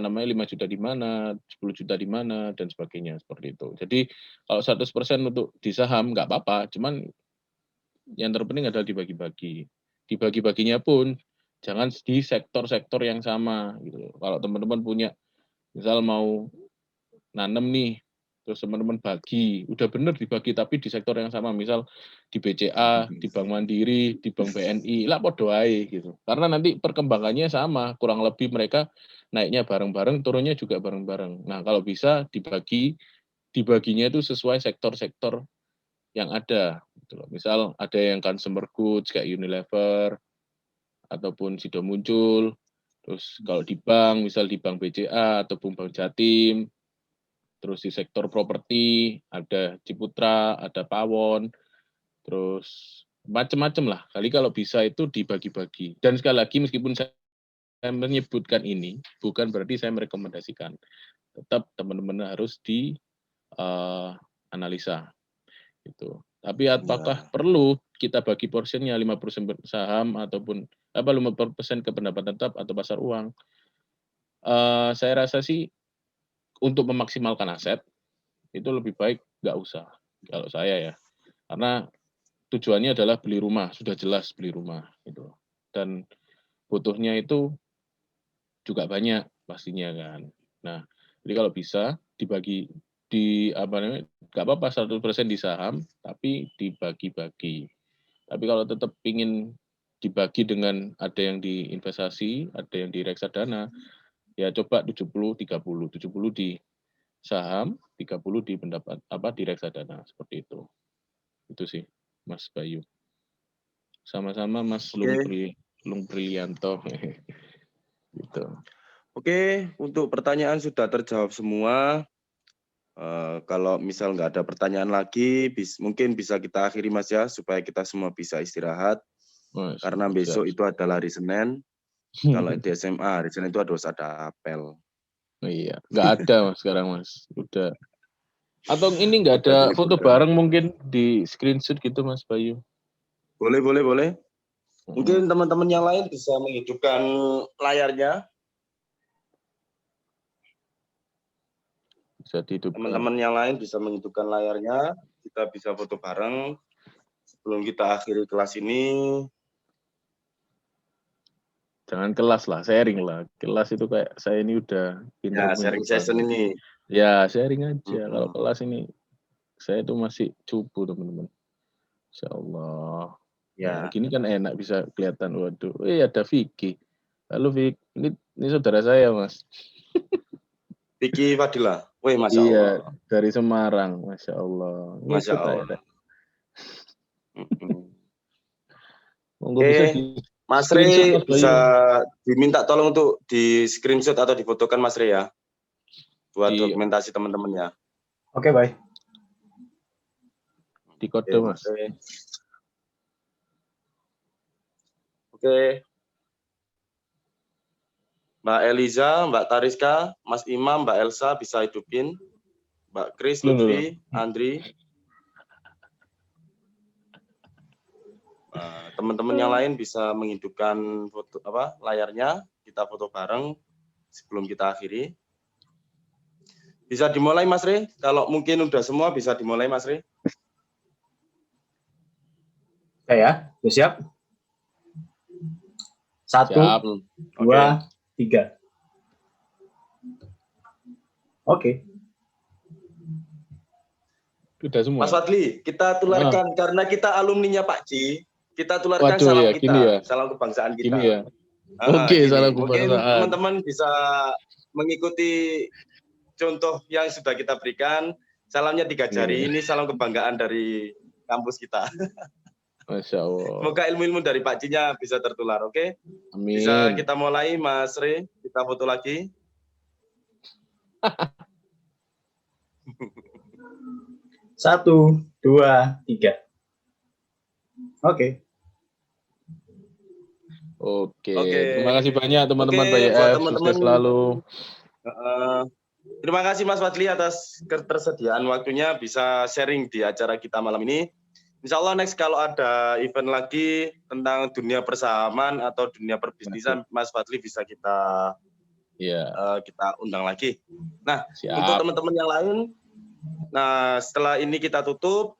juta di mana, 10 juta di mana dan sebagainya seperti itu. Jadi kalau 100% untuk di saham nggak apa-apa, cuman yang terpenting adalah dibagi-bagi. Dibagi-baginya pun jangan di sektor-sektor yang sama gitu loh. Kalau teman-teman punya misal mau nanam nih terus teman-teman bagi, udah bener dibagi tapi di sektor yang sama, misal di BCA, di Bank Mandiri, di Bank BNI, lah podo ae gitu. Karena nanti perkembangannya sama, kurang lebih mereka naiknya bareng-bareng, turunnya juga bareng-bareng. Nah, kalau bisa dibaginya itu sesuai sektor-sektor yang ada. Gitu loh. Misal ada yang consumer goods kayak Unilever ataupun Sido Muncul. Terus kalau di bank, misal di Bank BCA ataupun Bank Jatim. Terus di sektor properti ada Ciputra, ada Pawon, terus macam-macam lah. Kali kalau bisa itu dibagi-bagi. Dan sekali lagi meskipun saya menyebutkan ini, bukan berarti saya merekomendasikan. Tetap teman-teman harus di analisa. Gitu. Tapi apakah perlu kita bagi porsinya 5% saham ataupun 5% ke pendapatan tetap atau pasar uang? Saya rasa sih untuk memaksimalkan aset itu lebih baik nggak usah kalau saya ya, karena tujuannya adalah beli rumah, sudah jelas beli rumah gitu, dan butuhnya itu juga banyak pastinya kan. Nah, jadi kalau bisa dibagi di apa namanya, nggak apa-apa 100% di saham, tapi dibagi-bagi. Tapi kalau tetap ingin dibagi dengan ada yang di investasi, ada yang di reksadana, ya coba 70-30, 70 di saham, 30 di pendapat di reksadana, seperti itu. Itu sih, Mas Bayu. Sama-sama Mas Lung Brilianto. Gitu. Oke, untuk pertanyaan sudah terjawab semua. Kalau misal nggak ada pertanyaan lagi, mungkin bisa kita akhiri Mas ya, supaya kita semua bisa istirahat. Mas, Karena besok itu adalah hari Senin. Kalau di SMA hari Senin itu harus ada apel. Oh, iya, nggak ada Mas sekarang Mas. Udah. Atau ini nggak ada foto bareng mungkin di screenshot gitu Mas Bayu? Boleh. Mungkin teman-teman yang lain bisa menghidupkan layarnya. Bisa dihidupkan. Teman-teman yang lain bisa menghidupkan layarnya. Kita bisa foto bareng. Sebelum kita akhiri kelas ini. Jangan kelas lah, sharing lah. Kelas itu kayak saya ini udah pintar. Ya, sharing session ini. Ya, sharing aja. Kalau kelas ini saya itu masih cupu, teman-teman. Insya Allah. Ya. Nah, gini kan enak bisa kelihatan. Waduh, ada Vicky. Halo Vicky, ini saudara saya, Mas. Vicky Fadila. Wih, Masya iya, Allah. dari Semarang, Masya Allah. Masya Allah. Oke, Mas Rey bisa diminta tolong untuk di screenshot atau difotokan Mas Rey ya. Buat dokumentasi teman-temannya. Oke, baik. Di kode Mas. Oke. Mbak Eliza, Mbak Tariska, Mas Imam, Mbak Elsa bisa hidupin. Mbak Kris, Lutfi, Andri. Teman-teman yang lain bisa menghidupkan foto layarnya, kita foto bareng sebelum kita akhiri. Bisa dimulai Mas Rey? Kalau mungkin udah semua bisa dimulai Mas Rey. Ya, sudah siap? 1, 2, 3. Oke. Sudah semua. Mas Fadli, kita tularkan karena kita alumninya Pak Ji. Kita tularkan salam kita, salam kebangsaan kita. Gini ya. Oke, salam kebangsaan. Mungkin teman-teman bisa mengikuti contoh yang sudah kita berikan. Salamnya 3 jari. Ini salam kebanggaan dari kampus kita. Masya Allah. Semoga ilmu-ilmu dari Pak Ji-nya bisa tertular, oke? Amin. Bisa kita mulai, Mas Rey. Kita foto lagi. 1, 2, 3. Oke. Terima kasih banyak teman-teman PYF, sukses selalu. Terima kasih Mas Fadli atas ketersediaan waktunya bisa sharing di acara kita malam ini. Insya Allah next kalau ada event lagi tentang dunia persahaman atau dunia perbisnisan, Mas Fadli bisa kita undang lagi. Nah, untuk teman-teman yang lain, nah setelah ini kita tutup,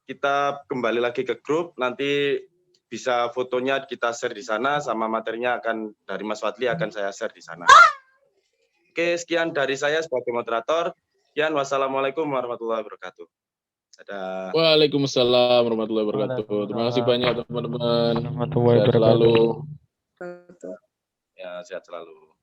kita kembali lagi ke grup, nanti bisa fotonya kita share di sana, sama materinya akan dari Mas Fadli akan saya share di sana. Oke, sekian dari saya sebagai moderator. Sekian, wassalamualaikum warahmatullahi wabarakatuh. Dadah. Waalaikumsalam warahmatullahi wabarakatuh. Terima kasih banyak teman-teman. Warahmatullahi Sehat wabarakatuh. selalu. Ya, sehat selalu.